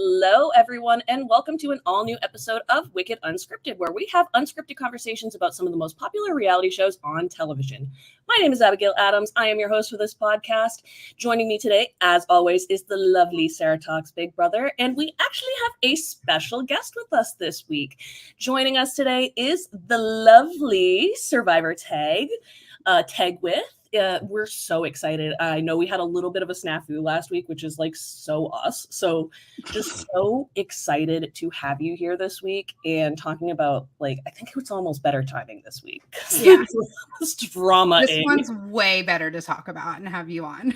Hello, everyone, and welcome to an all-new episode of Wicked Unscripted, where we have unscripted conversations about some of the most popular reality shows on television. My name is Abigail Adams. I am your host for this podcast. Joining me today, as always, is the lovely Sarah Talks Big Brother, and we actually have a special guest with us this week. Joining us today is the lovely Survivor Tag with. We're so excited. I know we had a little bit of a snafu last week, which is like so us. So just so excited to have you here this week and talking about, like, I think it's almost better timing this week. Yeah. This drama. This one's way better to talk about and have you on.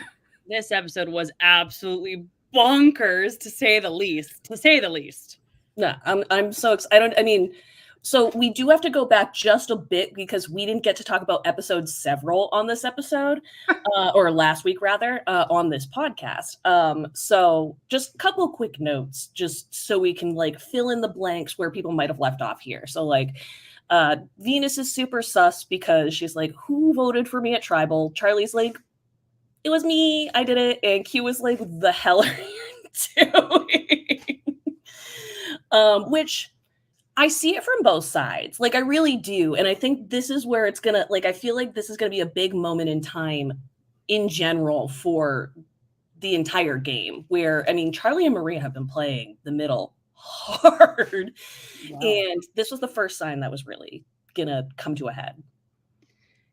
This episode was absolutely bonkers, to say the least. No, I'm so excited. So we do have to go back just a bit because we didn't get to talk about episode several on this episode, or last week rather, on this podcast. So just a couple of quick notes, just so we can like fill in the blanks where people might have left off here. So like, Venus is super sus because she's like, "Who voted for me at Tribal?" Charlie's like, "It was me, I did it," and Q was like, "The hell are you doing?" Which I see it from both sides. Like, I really do. And I think this is where it's going to, like, I feel like this is going to be a big moment in time in general for the entire game where, Charlie and Maria have been playing the middle hard. Wow. And this was the first sign that was really going to come to a head.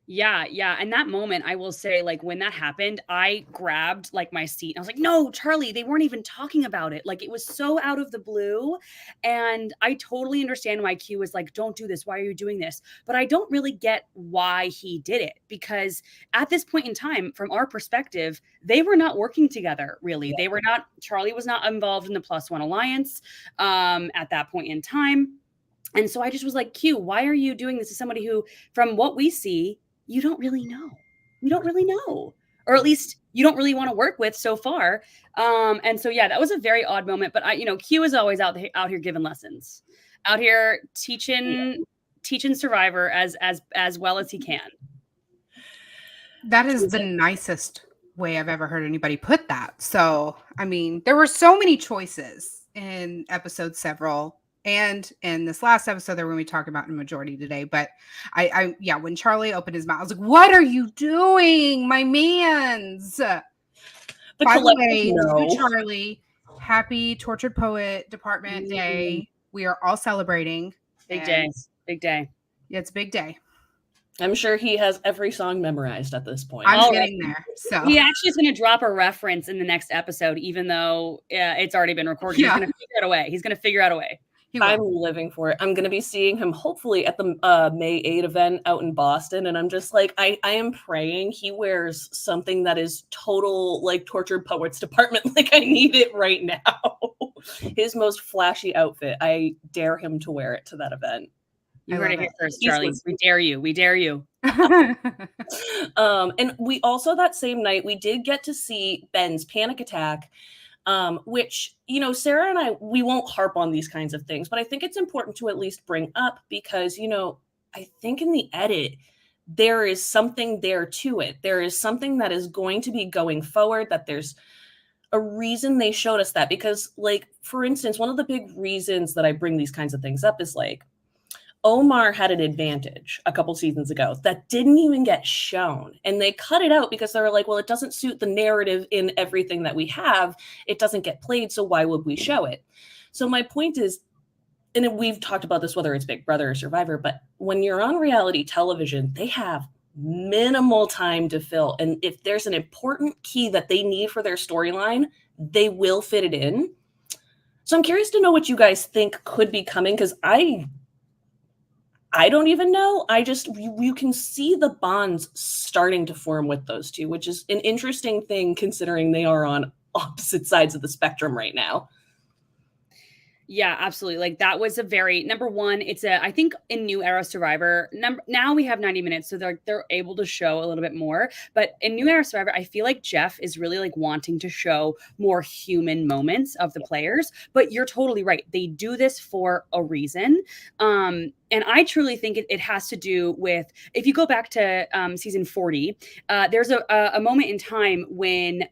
Yeah. And that moment, I will say, like, when that happened, I grabbed like my seat and I was like, "No, Charlie, they weren't even talking about it." Like, it was so out of the blue. And I totally understand why Q was like, "Don't do this. Why are you doing this?" But I don't really get why he did it, because at this point in time, from our perspective, they were not working together, really. Yeah. They were not, Charlie was not involved in the +1 alliance at that point in time. And so I just was like, "Q, why are you doing this to somebody who, from what we see, you don't really know? We don't really know, or at least you don't really want to work with so far." And so, yeah, that was a very odd moment. But Q is always out here giving lessons, out here teaching Survivor as well as he can. That is the nicest way I've ever heard anybody put that. So, there were so many choices in episode several. And in this last episode that we're going to be talking about in majority today, but when Charlie opened his mouth, I was like, "What are you doing, my mans?" By the way, to Charlie, happy Tortured Poet Department Day. We are all celebrating. Big day. Yeah, it's a big day. I'm sure he has every song memorized at this point. I'm getting there. So he actually is going to drop a reference in the next episode, even though it's already been recorded. Yeah. He's going to figure it away. He's going to figure out a way. I'm living for it. I'm going to be seeing him hopefully at the May 8 event out in Boston. And I'm just like, I am praying he wears something that is total like Tortured Poets Department. Like, I need it right now. His most flashy outfit. I dare him to wear it to that event. You heard it here first, Charlie. We dare you. We dare you. And we also, that same night, we did get to see Ben's panic attack. Which, Sarah and I, we won't harp on these kinds of things, but I think it's important to at least bring up because, I think in the edit, there is something there to it. There is something that is going to be going forward, that there's a reason they showed us that. Because, like, for instance, one of the big reasons that I bring these kinds of things up is like, Omar had an advantage a couple seasons ago that didn't even get shown. And they cut it out because they were like, well, it doesn't suit the narrative in everything that we have. It doesn't get played, so why would we show it? So my point is, and we've talked about this, whether it's Big Brother or Survivor, but when you're on reality television, they have minimal time to fill. And if there's an important key that they need for their storyline, they will fit it in. So I'm curious to know what you guys think could be coming, because I don't even know. You can see the bonds starting to form with those two, which is an interesting thing considering they are on opposite sides of the spectrum right now. Yeah, absolutely. Like, that was a very, number one, I think in New Era Survivor, now we have 90 minutes, so they're able to show a little bit more. But in New Era Survivor, I feel like Jeff is really like wanting to show more human moments of the players. But you're totally right. They do this for a reason. And I truly think it has to do with, if you go back to season 40, there's a moment in time when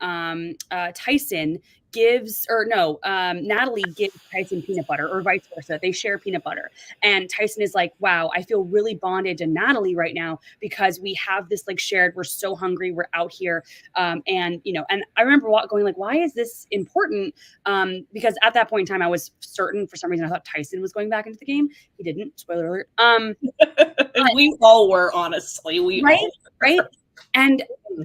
Tyson Natalie gives Tyson peanut butter, or vice versa. They share peanut butter. And Tyson is like, wow, I feel really bonded to Natalie right now because we have this like shared, we're so hungry, we're out here. And I remember going like, why is this important? Because at that point in time, I was certain for some reason, I thought Tyson was going back into the game. He didn't, spoiler alert. We all were, honestly. Right. And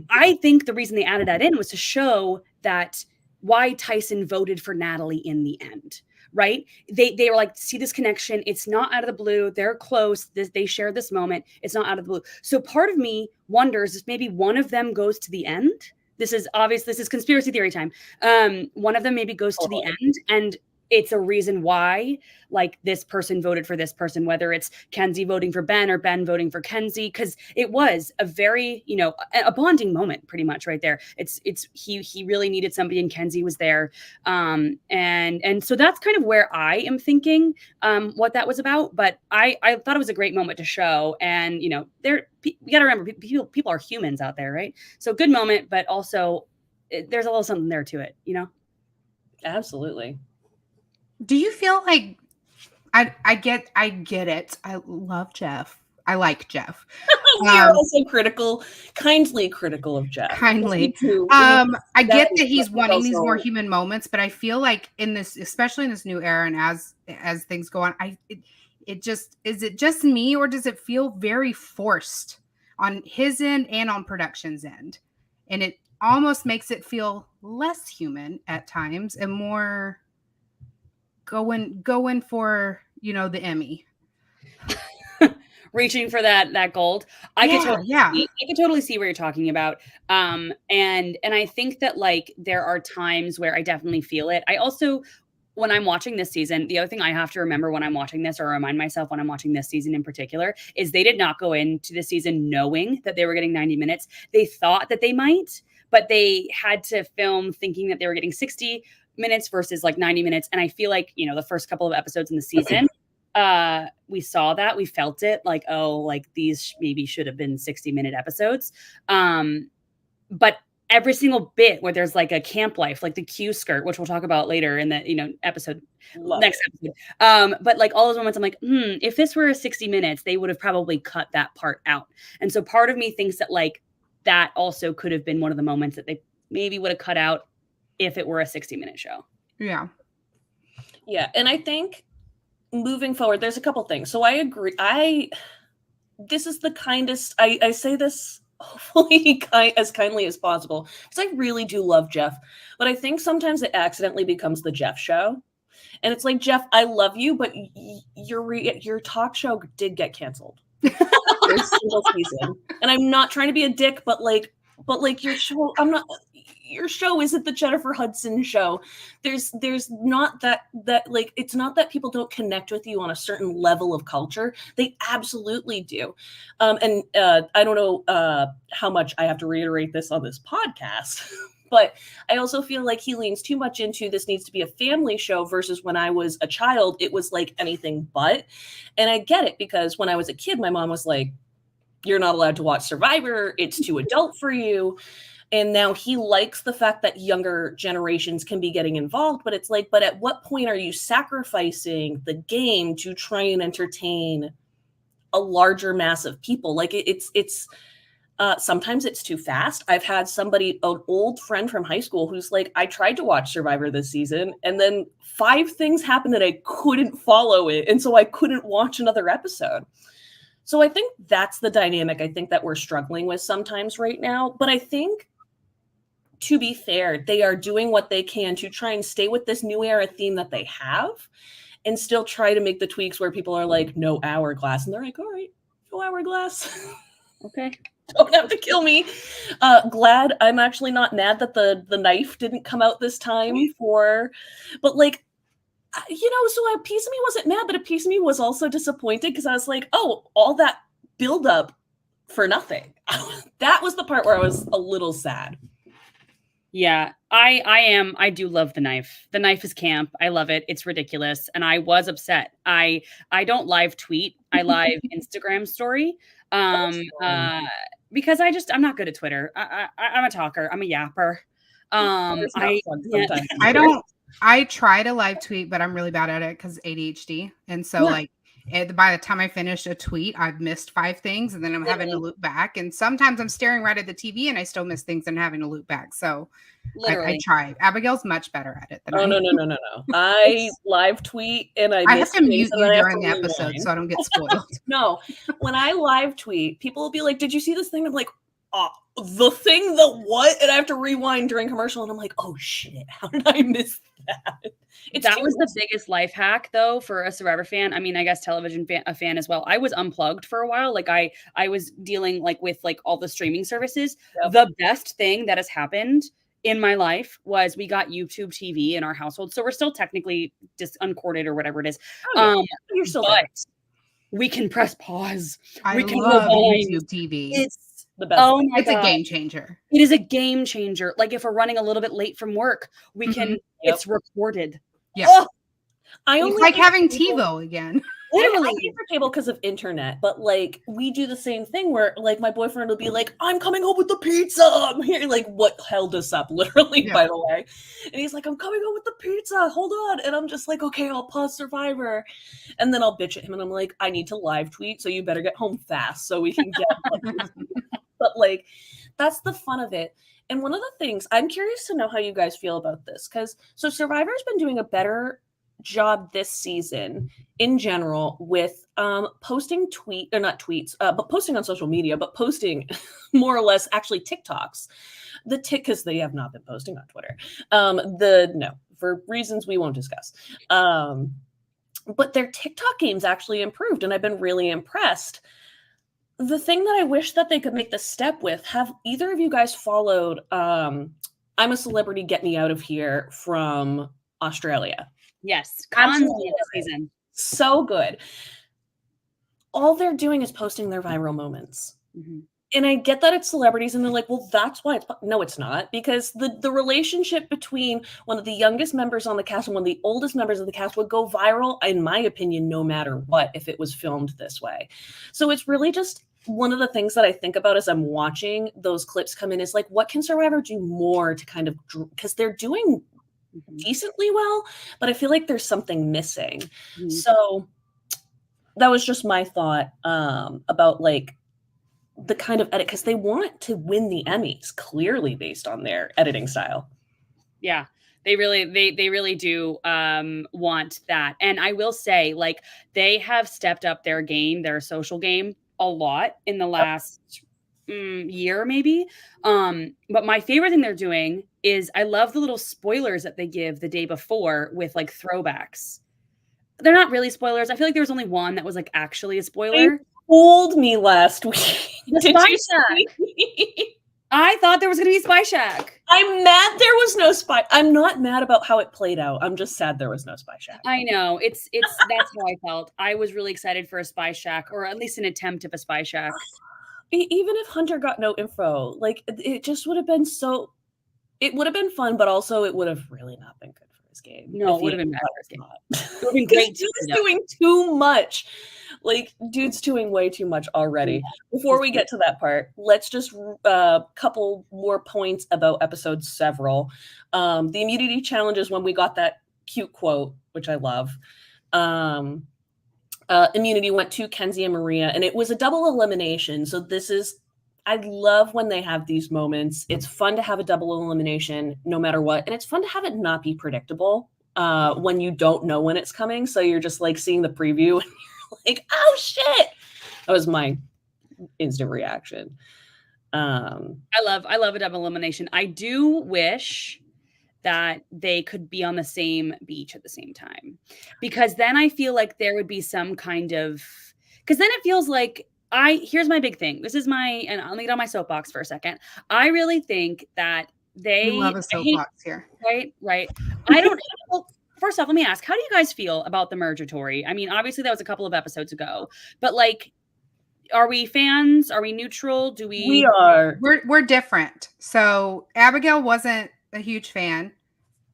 I think the reason they added that in was to show that why Tyson voted for Natalie in the end, right? They were like, see this connection. It's not out of the blue. They're close. They share this moment. It's not out of the blue. So part of me wonders if maybe one of them goes to the end. This is conspiracy theory time. One of them maybe goes to the end, and it's a reason why, like, this person voted for this person, whether it's Kenzie voting for Ben or Ben voting for Kenzie, because it was a very, a bonding moment pretty much right there. He really needed somebody and Kenzie was there. And so that's kind of where I am thinking what that was about. But I thought it was a great moment to show. And, you got to remember, people are humans out there, right? So good moment, but also there's a little something there to it, Absolutely. Do you feel like I get it? I love Jeff. I like Jeff. We are also kindly critical of Jeff. Kindly. I get that he's wanting these more human moments, but I feel like in this, especially in this new era, and as things go on, is it just me, or does it feel very forced on his end and on production's end? And it almost makes it feel less human at times and more going for, the Emmy. Reaching for that gold. I could totally see what you're talking about. And I think that, like, there are times where I definitely feel it. I also, when I'm watching this season, the other thing I have to remember when I'm watching this, or remind myself when I'm watching this season in particular, is they did not go into the season knowing that they were getting 90 minutes. They thought that they might, but they had to film thinking that they were getting 60 minutes versus like 90 minutes. And I feel like, the first couple of episodes in the season, we saw that, we felt it, like, oh, like these maybe should have been 60-minute episodes. But every single bit where there's like a camp life, like the Q skirt, which we'll talk about later in the episode, next episode. But like all those moments, I'm like, if this were 60 minutes, they would have probably cut that part out. And so part of me thinks that, like, that also could have been one of the moments that they maybe would have cut out if it were a 60-minute show. Yeah. Yeah. And I think moving forward, there's a couple things. So I agree. This is the kindest, I say this hopefully as kindly as possible, because I really do love Jeff, but I think sometimes it accidentally becomes the Jeff show. And it's like, Jeff, I love you, but your talk show did get canceled. This single season. And I'm not trying to be a dick, but your show, your show isn't the Jennifer Hudson show. There's not that like, it's not that people don't connect with you on a certain level of culture. They absolutely do. And I don't know how much I have to reiterate this on this podcast, but I also feel like he leans too much into this needs to be a family show versus when I was a child, it was like anything but. And I get it, because when I was a kid, my mom was like, you're not allowed to watch Survivor. It's too adult for you. And now he likes the fact that younger generations can be getting involved, but it's like, but at what point are you sacrificing the game to try and entertain a larger mass of people? Like it's sometimes it's too fast. I've had an old friend from high school who's like, I tried to watch Survivor this season, and then 5 things happened that I couldn't follow it. And so I couldn't watch another episode. So I think that's the dynamic I think that we're struggling with sometimes right now. But I think, to be fair, they are doing what they can to try and stay with this new era theme that they have and still try to make the tweaks where people are like, no hourglass. And they're like, all right, no hourglass. Okay. Don't have to kill me. Glad I'm actually not mad that the knife didn't come out this time but like, so a piece of me wasn't mad, but a piece of me was also disappointed because I was like, oh, all that buildup for nothing. That was the part where I was a little sad. Yeah, I do love the knife. The knife is camp. I love it. It's ridiculous. And I was upset. I don't live tweet. I live Instagram story. Um Awesome. uh because I'm not good at Twitter. I'm a talker. I'm a yapper. It's not fun Yeah. sometimes. I try to live tweet, but I'm really bad at it because ADHD. And so Yeah. like by the time I finish a tweet, I've missed 5 things and then I'm having to loop back. And sometimes I'm staring right at the TV and I still miss things and having to loop back. So I Literally. try. Abigail's much better at it than Oh, I no, am. no, no, no, no. I live tweet and I I miss have to things mute and you then I have during to the episode rewind. so I don't get spoiled. No, when I live tweet, people will be like, "Did you see this thing?" I'm like, the thing, the what?" And I have to rewind during commercial, and I'm like, "Oh shit, how did I miss that?" That was the biggest life hack, though, for a Survivor fan. I mean, I guess television a fan as well. I was unplugged for a while. Like I was dealing like with like all the streaming services. Yep. The best thing that has happened in my life was we got YouTube TV in our household, so we're still technically just uncorded or whatever it is. Oh, yeah. You're still there. We can press pause. I We can love rewind. YouTube TV. It's the best. Oh my It's God. a game changer. It is a game changer. Like if we're running a little bit late from work, we can. Yep. It's recorded. Yeah. Oh, It's like having TiVo again. literally. I hate for cable because of internet, but like we do the same thing where like my boyfriend will be like, "I'm coming home with the pizza." I'm here, like, what held us up, literally, by the way. And he's like, "I'm coming home with the pizza. Hold on." And I'm just like, "Okay, I'll pause Survivor," and then I'll bitch at him, and I'm like, "I need to live tweet, so you better get home fast so we can get." But like, that's the fun of it. And one of the things I'm curious to know how you guys feel about this, because so Survivor's been doing a better job this season in general with posting not tweets, but posting on social media, but posting more or less actually TikToks. Because they have not been posting on Twitter. For reasons we won't discuss. But their TikTok game's actually improved, and I've been really impressed. The thing that I wish that they could make the step with, have either of you guys followed I'm a Celebrity, Get Me Out of Here from Australia? Yes, Absolutely. this season. So good. All they're doing is posting their viral moments. Mm-hmm. And I get that it's celebrities, and they're like, well, that's why it's... No, it's not, because the relationship between one of the youngest members on the cast and one of the oldest members of the cast would go viral, in my opinion, no matter what, if it was filmed this way. So it's really just one of the things that I think about as I'm watching those clips come in is like, what can Survivor do more to kind of... Because they're doing decently well, but I feel like there's something missing. Mm-hmm. So that was just my thought about like the kind of edit, because they want to win the Emmys clearly based on their editing style. Yeah, they really do want that. And I will say, like, they have stepped up their game, their social game, a lot in the last year, maybe. But my favorite thing they're doing is I love the little spoilers that they give the day before with like throwbacks. They're not really spoilers. I feel like there was only one that was like actually a spoiler. They fooled me last week. The Spy Shack. I thought there was going to be Spy Shack. I'm mad there was no Spy. I'm not mad about how it played out. I'm just sad there was no Spy Shack. I know. It's that's how I felt. I was really excited for a Spy Shack, or at least an attempt of a Spy Shack. Even if Hunter got no info, like it just would have been so... It would have been fun, but also it would have really not been good for his game. No, it would have been bad for his game. It would have been great. Dude's doing too much. Like, dude's doing way too much already. Before we get to that part, let's just couple more points about episode several. The immunity challenge is when we got that cute quote, which I love. Immunity went to Kenzie and Maria, and it was a double elimination. So this is... I love when they have these moments. It's fun to have a double elimination no matter what. And it's fun to have it not be predictable when you don't know when it's coming. So you're just like seeing the preview and you're like, oh shit. That was my instant reaction. I love a double elimination. I do wish that they could be on the same beach at the same time, because then I feel like there would be some kind of... Because then it feels like... here's my big thing. This is and I'll get on my soapbox for a second. I really think that they love a soapbox here. Right. I don't... Well, first off, let me ask, how do you guys feel about the Mergatory? I mean, obviously that was a couple of episodes ago, but like, are we fans? Are we neutral? We are. We're different. So Abigail wasn't a huge fan.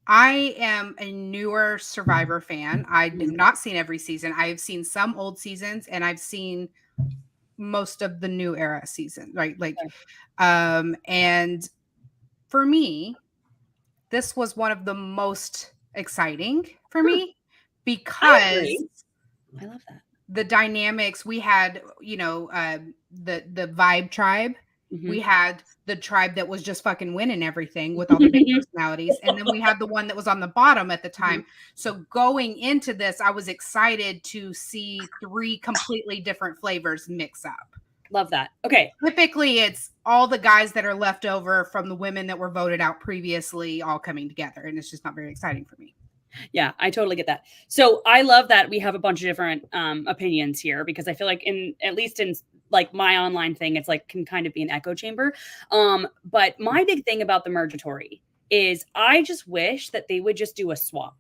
I am a newer Survivor fan. I have not seen every season. I have seen some old seasons, and I've seen most of the new era season, right? Like, and for me, this was one of the most exciting for me because I love that. the dynamics we had, you know, the Vibe tribe. We had the tribe that was just fucking winning everything with all the big personalities. And then we had the one that was on the bottom at the time. So going into this, I was excited to see 3 completely different flavors mix up. Love that. Okay. Typically, it's all the guys that are left over from the women that were voted out previously all coming together. And it's just not very exciting for me. Yeah, I totally get that. So I love that we have a bunch of different opinions here, because I feel like at least in like my online thing, it's like can kind of be an echo chamber. But my big thing about the Mergatory is I just wish that they would just do a swap,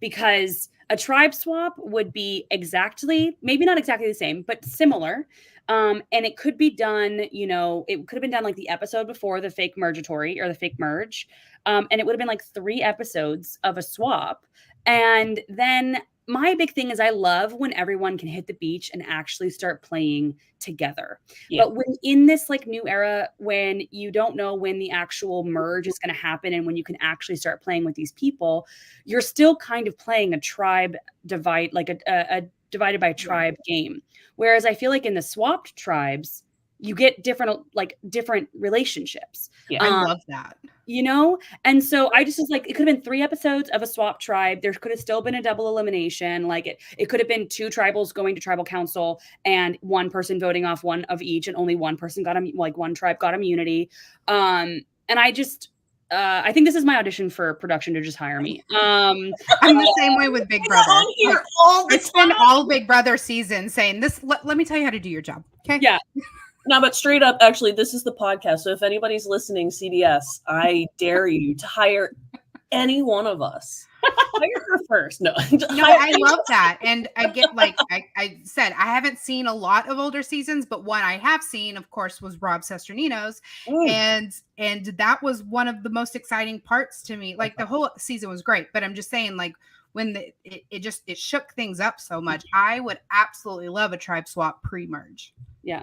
because a tribe swap would be exactly, maybe not exactly the same, but similar. And it could be done, you know, it could have been done like the episode before the fake Mergatory or the fake merge. And it would have been like 3 episodes of a swap. And then my big thing is I love when everyone can hit the beach and actually start playing together. Yeah. But when in this like new era, when you don't know when the actual merge is going to happen and when you can actually start playing with these people, you're still kind of playing a tribe divide, like a divided by tribe game. Whereas I feel like in the swapped tribes, you get different relationships. Yeah, I love that. You know? And so I just was like, it could have been 3 episodes of a swap tribe. There could have still been a double elimination. Like it could have been 2 tribals going to tribal council and 1 person voting off one of each, and only 1 person got one tribe got immunity. And I just I think this is my audition for production to just hire me. I'm the same way with Big Brother. I spend all Big Brother season saying this. Let me tell you how to do your job. Okay. Yeah. No, but straight up, actually, this is the podcast. So if anybody's listening, CDS, I dare you to hire any one of us. Hire her first. No, I love that. And I get, like I said, I haven't seen a lot of older seasons, but one I have seen, of course, was Rob Sesternino's. And that was one of the most exciting parts to me. Like the whole season was great, but I'm just saying, like, when it shook things up so much, I would absolutely love a tribe swap pre-merge. Yeah.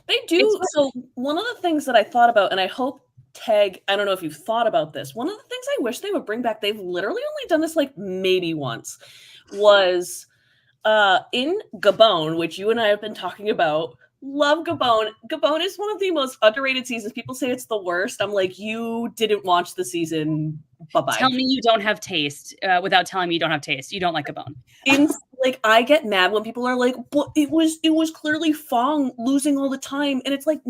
They do. So one of the things that I thought about, and I hope Tag, I don't know if you've thought about this, one of the things I wish they would bring back, they've literally only done this like maybe once, was in Gabon, which you and I have been talking about. Love Gabon. Gabon is one of the most underrated seasons. People say it's the worst. I'm like, you didn't watch the season. Bye-bye. Tell me you don't have taste without telling me you don't have taste. You don't like Gabon. Like, I get mad when people are like, but it was clearly Fong losing all the time. And it's like,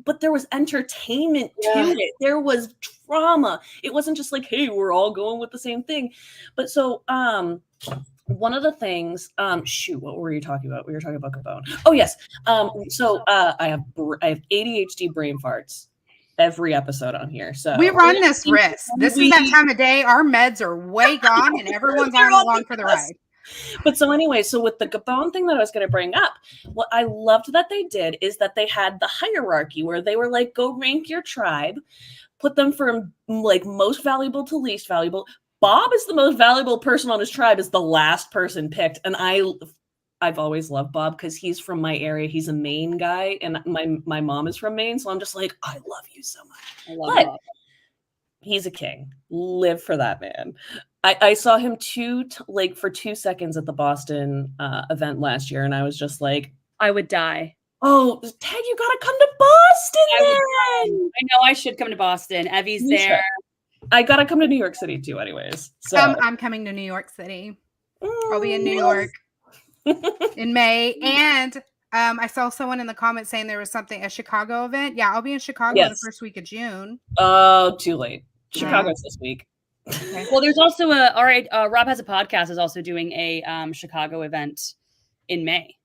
but there was entertainment to it. There was drama. It wasn't just like, hey, we're all going with the same thing. But so one of the things, what were you talking about? We were talking about Gabon. Oh yes. So I have ADHD brain farts every episode on here. So we run this risk. This is that time of day. Our meds are way gone and everyone's on along for the ride. But so anyway, so with the Gabon thing that I was going to bring up, what I loved that they did is that they had the hierarchy where they were like, go rank your tribe, put them from like most valuable to least valuable. Bob is the most valuable person on his tribe, is the last person picked. And I've always loved Bob because he's from my area. He's a Maine guy, and my mom is from Maine. So I'm just like, I love you so much. I love Bob. He's a king. Live for that man. I saw him for 2 seconds at the Boston event last year, and I was just like, I would die. Oh, Ted, you gotta come to Boston then. I know I should come to Boston. Evie's there. I gotta come to New York City too, anyways. So I'm coming to New York City. I'll be in New York in May, and I saw someone in the comments saying there was a Chicago event. Yeah, I'll be in Chicago the first week of June. Oh, too late. Chicago's this week. Okay. Well, there's also Rob Has a Podcast is also doing a Chicago event in May.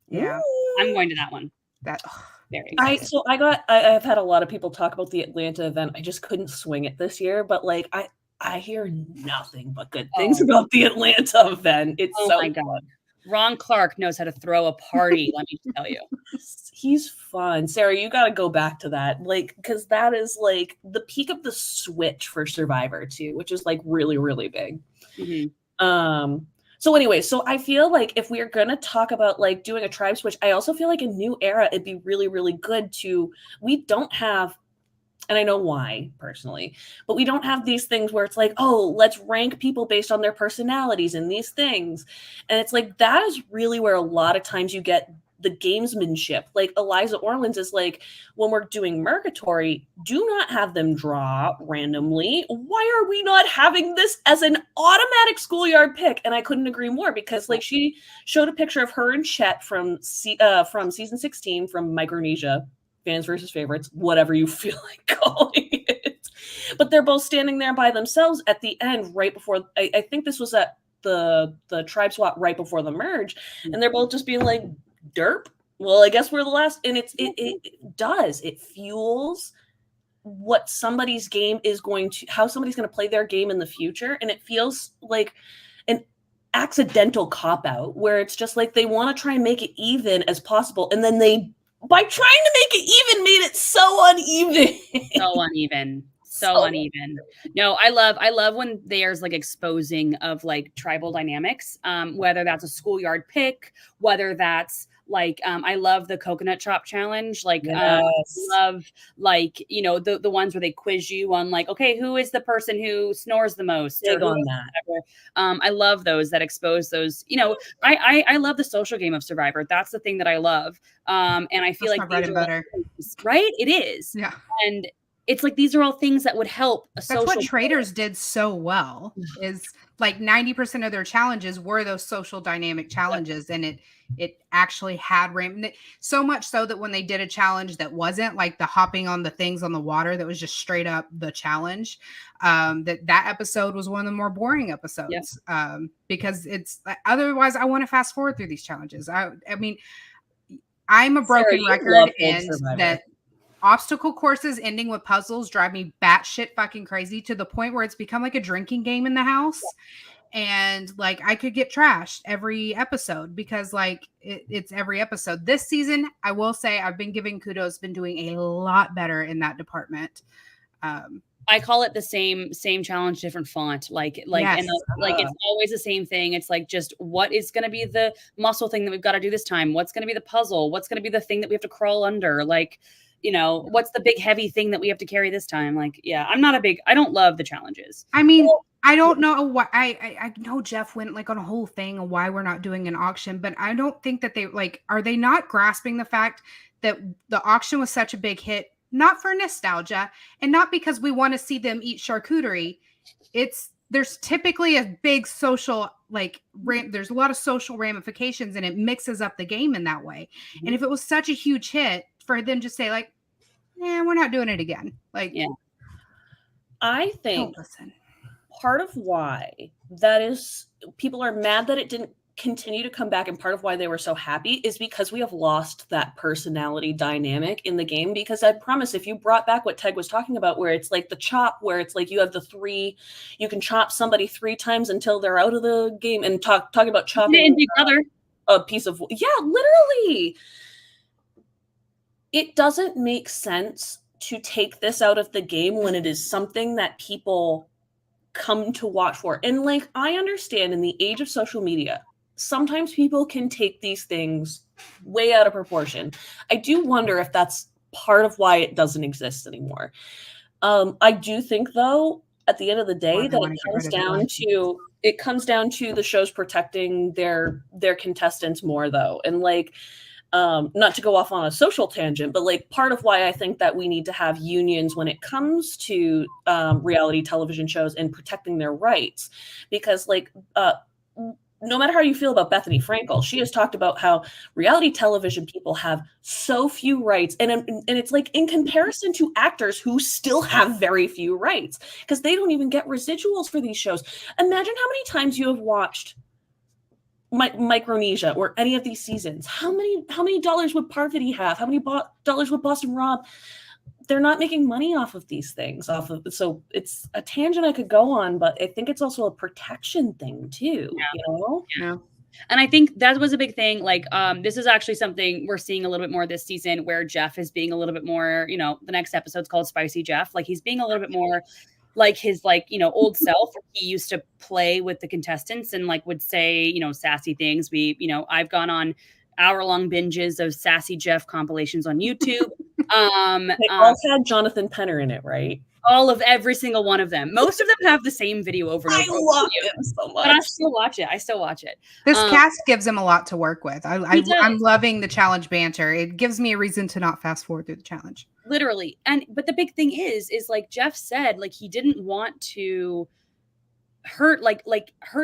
Yeah, I'm going to that one. Very exciting. I've had a lot of people talk about the Atlanta event. I just couldn't swing it this year, but like I hear nothing but good things about the Atlanta event. It's my God. Ron Clark knows how to throw a party, let me tell you. He's fun. Sarah, you got to go back to that. Like, because that is like the peak of the switch for Survivor too, which is like really, really big. So anyway, so I feel like if we're going to talk about like doing a tribe switch, I also feel like a new era, it'd be really, really good we don't have, and I know why personally, but we don't have these things where it's like, oh, let's rank people based on their personalities and these things. And it's like, that is really where a lot of times you get the gamesmanship. Like Eliza Orleans is like, when we're doing Murgatory, do not have them draw randomly. Why are we not having this as an automatic schoolyard pick? And I couldn't agree more, because like she showed a picture of her and Chet from season 16 from Micronesia, fans versus favorites, whatever you feel like calling it. But they're both standing there by themselves at the end, right before, I think this was at the tribe swap right before the merge, and they're both just being like, derp, well, I guess we're the last. And it fuels what somebody's game is going to, how somebody's going to play their game in the future. And it feels like an accidental cop-out where it's just like they want to try and make it even as possible, and then they, by trying to make it even, made it so uneven. So uneven. No, I love when there's like exposing of like tribal dynamics, whether that's a schoolyard pick, whether that's like, I love the coconut chop challenge. Like, love like, you know, the ones where they quiz you on like, okay, who is the person who snores the most? Big on that. I love those that expose those, you know, I love the social game of Survivor. That's the thing that I love. And I feel like bread and butter. Right? It is. Yeah. And it's like, these are all things that would help a social. That's what Traders did so well, is like 90% of their challenges were those social dynamic challenges. And it actually had so much so that when they did a challenge that wasn't like the hopping on the things on the water, that was just straight up the challenge, that episode was one of the more boring episodes. Because it's otherwise I want to fast forward through these challenges. I mean, I'm a broken record, and that obstacle courses ending with puzzles drive me batshit fucking crazy, to the point where it's become like a drinking game in the house. And like, I could get trashed every episode because like it's every episode. This season, I will say I've been giving kudos, been doing a lot better in that department. I call it the same challenge, different font. Like, yes. And like, it's always the same thing. It's like, just what is going to be the muscle thing that we've got to do this time? What's going to be the puzzle? What's going to be the thing that we have to crawl under? Like, you know, what's the big heavy thing that we have to carry this time? Like, yeah, I don't love the challenges. I mean, I don't know why. I know Jeff went like on a whole thing on why we're not doing an auction, but I don't think that they like, are they not grasping the fact that the auction was such a big hit, not for nostalgia and not because we want to see them eat charcuterie. There's typically a big social, like, there's a lot of social ramifications, and it mixes up the game in that way. Mm-hmm. And if it was such a huge hit, for them to say like, we're not doing it again. Like, yeah. I think part of why that is, people are mad that it didn't continue to come back, and part of why they were so happy is because we have lost that personality dynamic in the game. Because I promise, if you brought back what Teg was talking about, where it's like the chop, where it's like you have you can chop somebody 3 times until they're out of the game, and talking about chopping a piece of, literally. It doesn't make sense to take this out of the game when it is something that people come to watch for. And like, I understand in the age of social media, sometimes people can take these things way out of proportion. I do wonder if that's part of why it doesn't exist anymore. I do think, though, at the end of the day, that it comes down to the shows protecting their contestants more, though. And like, not to go off on a social tangent, but like, part of why I think that we need to have unions when it comes to reality television shows and protecting their rights, because like, no matter how you feel about Bethany Frankel, she has talked about how reality television people have so few rights, and it's like, in comparison to actors who still have very few rights, because they don't even get residuals for these shows. Imagine how many times you have watched Micronesia or any of these seasons. How many dollars would Parvati have? How many dollars would Boston Rob? They're not making money off of these things. So it's a tangent I could go on, but I think it's also a protection thing too. Yeah. You know? Yeah. And I think that was a big thing. Like, this is actually something we're seeing a little bit more this season where Jeff is being a little bit more, the next episode's called Spicy Jeff. Like, he's being a little bit more like his, old self. He used to play with the contestants and would say, sassy things. I've gone on hour-long binges of Sassy Jeff compilations on YouTube. They all had Jonathan Penner in it, right? All of every single one of them. Most of them have the same video over and over. I love him so much. But I still watch it. This cast gives him a lot to work with. I'm loving the challenge banter. It gives me a reason to not fast forward through the challenge. Literally. But the big thing is like Jeff said, he didn't want to hurt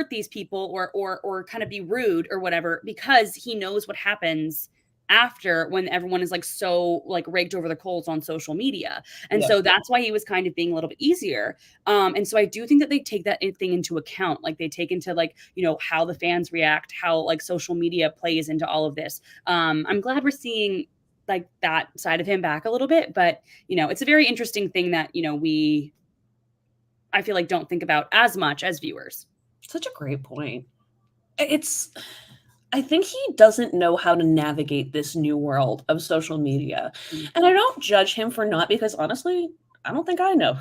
these people or kind of be rude or whatever, because he knows what happens after when everyone is so raked over the coals on social media. And so that's why he was kind of being a little bit easier. And so I do think that they take that thing into account. They take into how the fans react, how social media plays into all of this. I'm glad we're seeing that side of him back a little bit, but it's a very interesting thing that, I feel like don't think about as much as viewers. Such a great point. I think he doesn't know how to navigate this new world of social media. And I don't judge him for not, because honestly, I don't think I know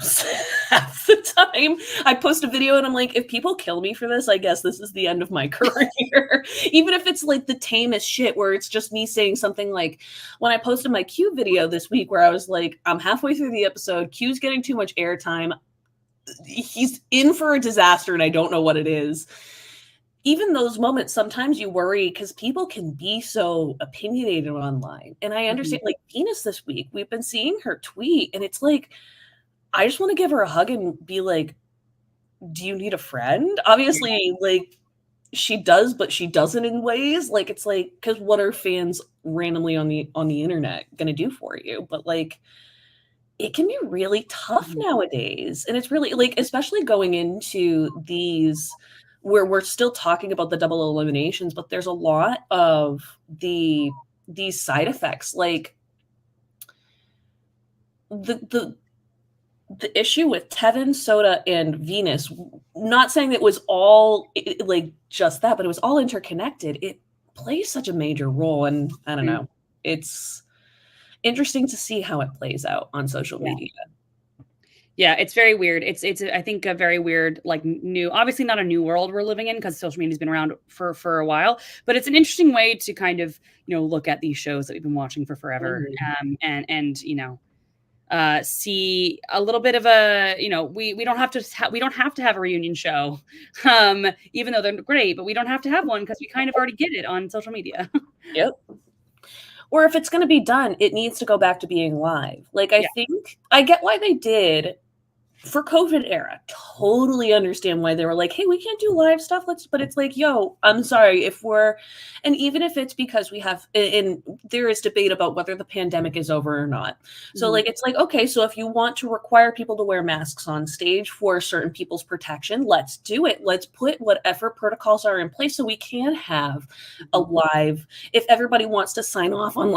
half the time. I post a video and I'm like, if people kill me for this, I guess this is the end of my career. Even if it's the tamest shit where it's just me saying something like, when I posted my Q video this week where I was like, I'm halfway through the episode, Q's getting too much airtime. He's in for a disaster and I don't know what it is. Even those moments, sometimes you worry because people can be so opinionated online. And I understand, Venus this week, we've been seeing her tweet and it's I just want to give her a hug and be like, do you need a friend? Obviously, she does, but she doesn't in ways. It's because what are fans randomly on the internet going to do for you? But it can be really tough nowadays. And it's really especially going into these where we're still talking about the double eliminations, but there's a lot of these side effects. The issue with Tevin, Soda, and Venus, not saying it was all just that, but it was all interconnected. It plays such a major role. And I don't know, it's interesting to see how it plays out on social media. Yeah, it's very weird. It's I think a very weird, new, obviously not a new world we're living in because social media's been around for a while, but it's an interesting way to kind of, look at these shows that we've been watching for forever. And see a little bit of a, we don't have to have a reunion show, even though they're great, but we don't have to have one because we kind of already get it on social media. Yep. Or if it's going to be done, it needs to go back to being live. I think I get why they did for COVID era. Totally understand why they were like, hey, we can't do live stuff. But it's yo, I'm sorry and even if it's because we have, and there is debate about whether the pandemic is over or not. So it's okay, so if you want to require people to wear masks on stage for certain people's protection, let's do it. Let's put whatever protocols are in place so we can have a live, if everybody wants to sign off on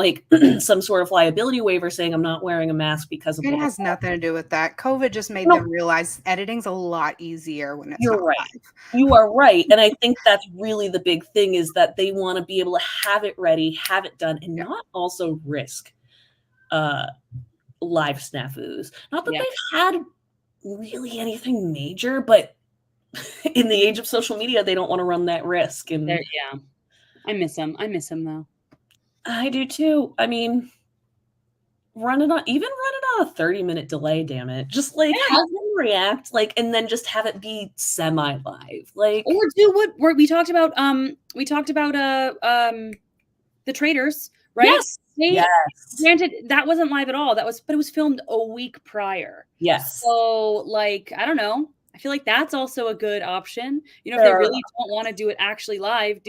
some sort of liability waiver saying I'm not wearing a mask because of it has nothing to do with that. COVID just made them realize editing's a lot easier when it's You're right. live. You are right. And I think that's really the big thing, is that they want to be able to have it ready, have it done, and not also risk live snafus. Not that they've had really anything major, but in the age of social media, they don't want to run that risk. And I miss him though. I do too. I mean, run it on a 30-minute delay, damn it. Just have them react, and then just have it be semi-live. Or do what we talked about. The Traitors, right? Yes. Granted, that wasn't live at all. But it was filmed a week prior. Yes. So I don't know. I feel like that's also a good option. If they really don't want to do it actually live,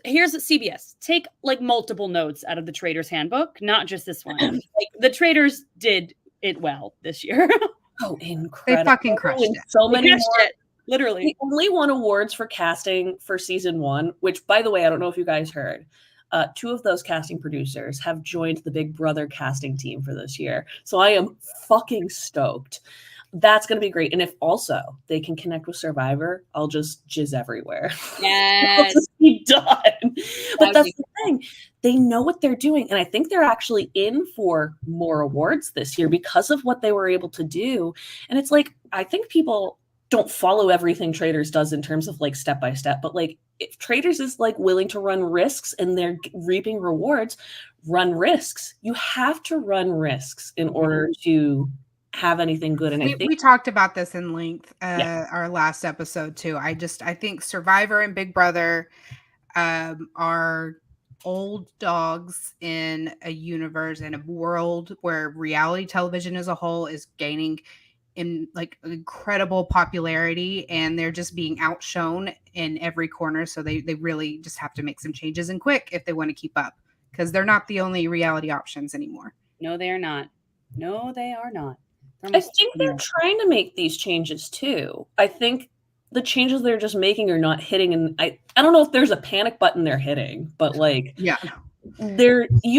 here's CBS. Take multiple notes out of the Traitors handbook, not just this one. The Traitors did it well this year. Oh, incredible. They fucking crushed it. So many more. Literally. They only won awards for casting for season 1, which, by the way, I don't know if you guys heard. 2 of those casting producers have joined the Big Brother casting team for this year. So I am fucking stoked. That's going to be great. And if also they can connect with Survivor, I'll just jizz everywhere. I'll Yes. just be done. But would that's be the thing. They know what they're doing. And I think they're actually in for more awards this year because of what they were able to do. And it's like, I think people don't follow everything Traders does in terms of like step by step, but like if Traders is like willing to run risks and they're reaping rewards, run risks. You have to run risks in order to have anything good. And I think we talked about this in length our last episode too. I think Survivor and Big Brother are old dogs in a universe and a world where reality television as a whole is gaining in like incredible popularity, and they're just being outshone in every corner. So they really just have to make some changes and quick if they want to keep up, because they're not the only reality options anymore. No, they are not. No, they are not. I think they're trying to make these changes too. I think the changes they're just making are not hitting, and I don't know if there's a panic button they're hitting, but like you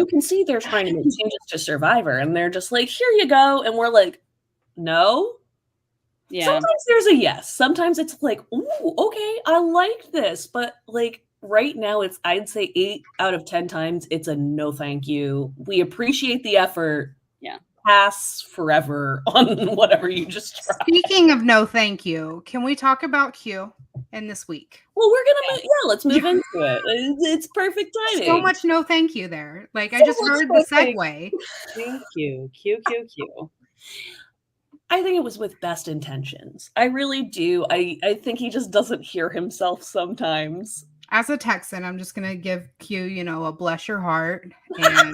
can see they're trying to make changes to Survivor, and they're just like, here you go, and we're like, no. Yeah. Sometimes there's a yes. Sometimes it's like, ooh, okay, I like this, but like right now it's, I'd say 8 out of 10 times it's a no thank you. We appreciate the effort. Yeah. Pass forever on whatever you just tried. Speaking of no thank you, can we talk about Q in this week? Well, we're gonna let's move into it. It's perfect timing. So much no thank you there. Like I just heard the segue. Thank you. Q. I think it was with best intentions. I really do. I think he just doesn't hear himself sometimes. As a Texan, I'm just gonna give Q, a bless your heart and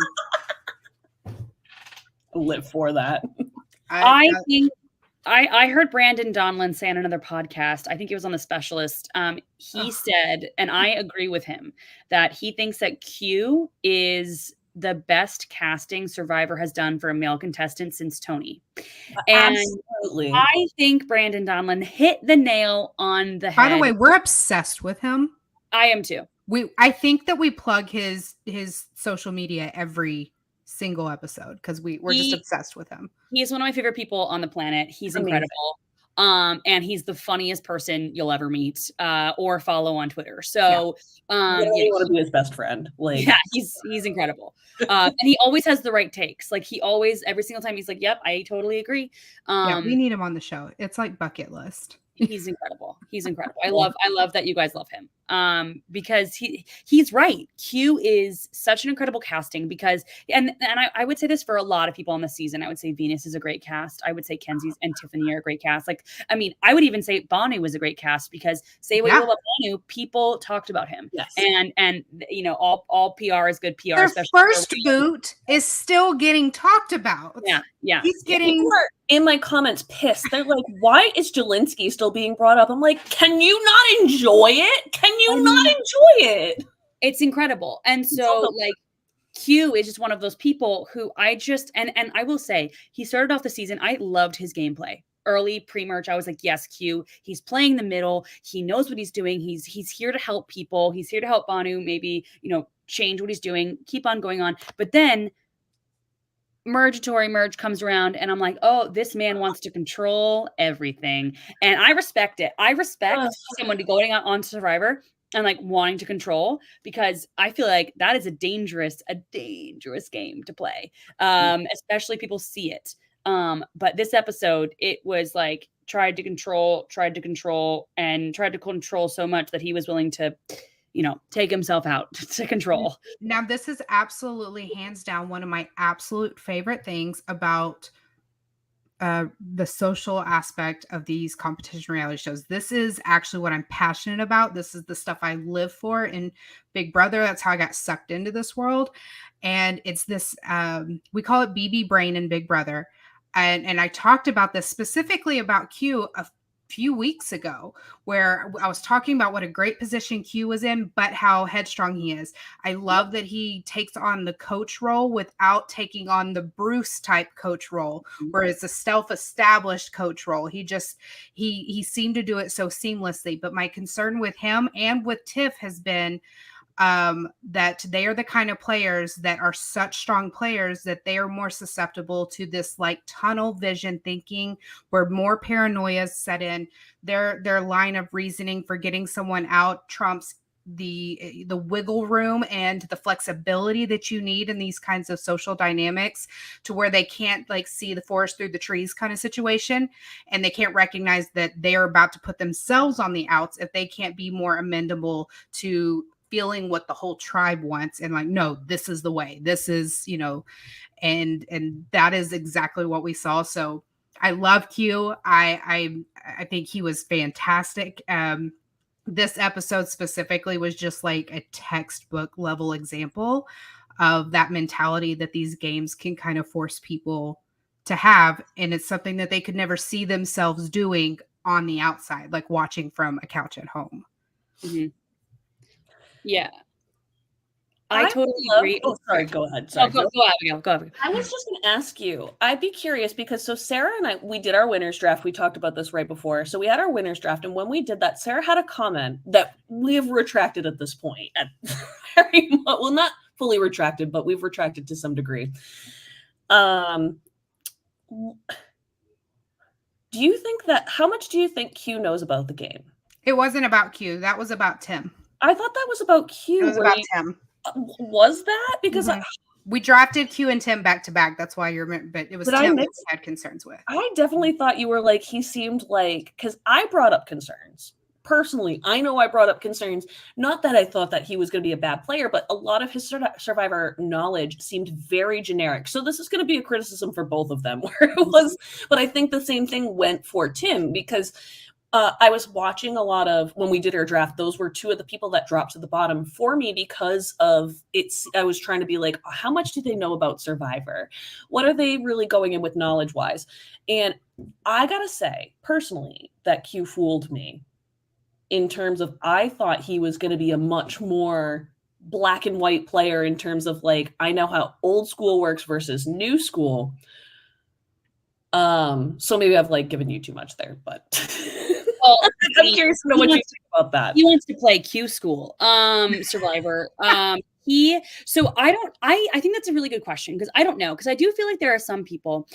live for that. I think I heard Brandon Donlin say on another podcast, I think it was on The Specialist, he said, and I agree with him, that he thinks that Q is the best casting Survivor has done for a male contestant since Tony. And absolutely. I think Brandon Donlin hit the nail on the head. By the way, we're obsessed with him. I am too. I think that we plug his social media every single episode because we're just obsessed with him. He's one of my favorite people on the planet. He's incredible. And he's the funniest person you'll ever meet or follow on Twitter. So you want to be his best friend. Like, yeah, he's incredible. And he always has the right takes. Like he always, every single time he's like, yep, I totally agree. We need him on the show. It's like bucket list. He's incredible. He's incredible. I love that you guys love him. Because he's right. Q is such an incredible casting because, and I would say this for a lot of people on the season. I would say Venus is a great cast. I would say Kenzie's and Tiffany are a great cast. Like, I mean, I would even say Banu was a great cast because say what you will about Banu, people talked about him. Yes. And all PR is good PR. Their first boot is still getting talked about. Yeah. He's getting in my comments pissed. They're like, why is Jelinski still being brought up? I'm like, can you not enjoy it? Can you not enjoy it? It's incredible. And so like Q is just one of those people who I just and I will say he started off the season. I loved his gameplay. Early pre-merge, I was like, yes, Q. He's playing the middle. He knows what he's doing. He's here to help people. He's here to help Banu maybe, change what he's doing, keep on going on. But then merge comes around and I'm like, oh, this man wants to control everything. And I respect it. I respect someone going on Survivor and like wanting to control, because I feel like that is a dangerous game to play. Especially people see it. But this episode, it was like tried to control so much that he was willing to take himself out to control. Now, this is absolutely hands down one of my absolute favorite things about the social aspect of these competition reality shows. This is actually what I'm passionate about. This is the stuff I live for in Big Brother. That's how I got sucked into this world. And it's this, we call it BB Brain in Big Brother. And I talked about this specifically about Q a few weeks ago, where I was talking about what a great position Q was in, but how headstrong he is. I love that he takes on the coach role without taking on the Bruce type coach role, where it's a self-established coach role. He seemed to do it so seamlessly. But my concern with him and with Tiff has been that they are the kind of players that are such strong players that they are more susceptible to this like tunnel vision thinking, where more paranoia set in. Their line of reasoning for getting someone out trumps the wiggle room and the flexibility that you need in these kinds of social dynamics, to where they can't like see the forest through the trees kind of situation, and they can't recognize that they are about to put themselves on the outs if they can't be more amenable to feeling what the whole tribe wants, and like, no, this is the way, this is, and that is exactly what we saw. So I love Q. I think he was fantastic. This episode specifically was just like a textbook level example of that mentality that these games can kind of force people to have, and it's something that they could never see themselves doing on the outside, like watching from a couch at home. Mm-hmm. Yeah. I totally agree. Oh, sorry. Go ahead. Sorry. Go, Abigail. Go, Abigail. I was just going to ask you. I'd be curious because so Sarah and we did our winners draft. We talked about this right before. So we had our winners draft, and when we did that, Sarah had a comment that we have retracted at this point. Well, not fully retracted, but we've retracted to some degree. Do you think that? How much do you think Q knows about the game? It wasn't about Q. That was about Tim. I thought that was about Q. It was about Tim. Was that because we drafted Q and Tim back to back? That's why you're. But it was Tim that we had concerns with. I definitely thought you were like, he seemed like, because I brought up concerns personally. I know I brought up concerns. Not that I thought that he was going to be a bad player, but a lot of his Survivor knowledge seemed very generic. So this is going to be a criticism for both of them, where it was. But I think the same thing went for Tim, because I was watching a lot of, when we did our draft, those were two of the people that dropped to the bottom for me because of it's, I was trying to be like, how much do they know about Survivor? What are they really going in with knowledge wise? And I got to say personally that Q fooled me in terms of, I thought he was going to be a much more black and white player in terms of like, I know how old school works versus new school. So maybe I've like given you too much there, but well, I'm curious to know what you think about that. He wants to play Q School, Survivor. So I think that's a really good question, because I don't know, because I do feel like there are some people.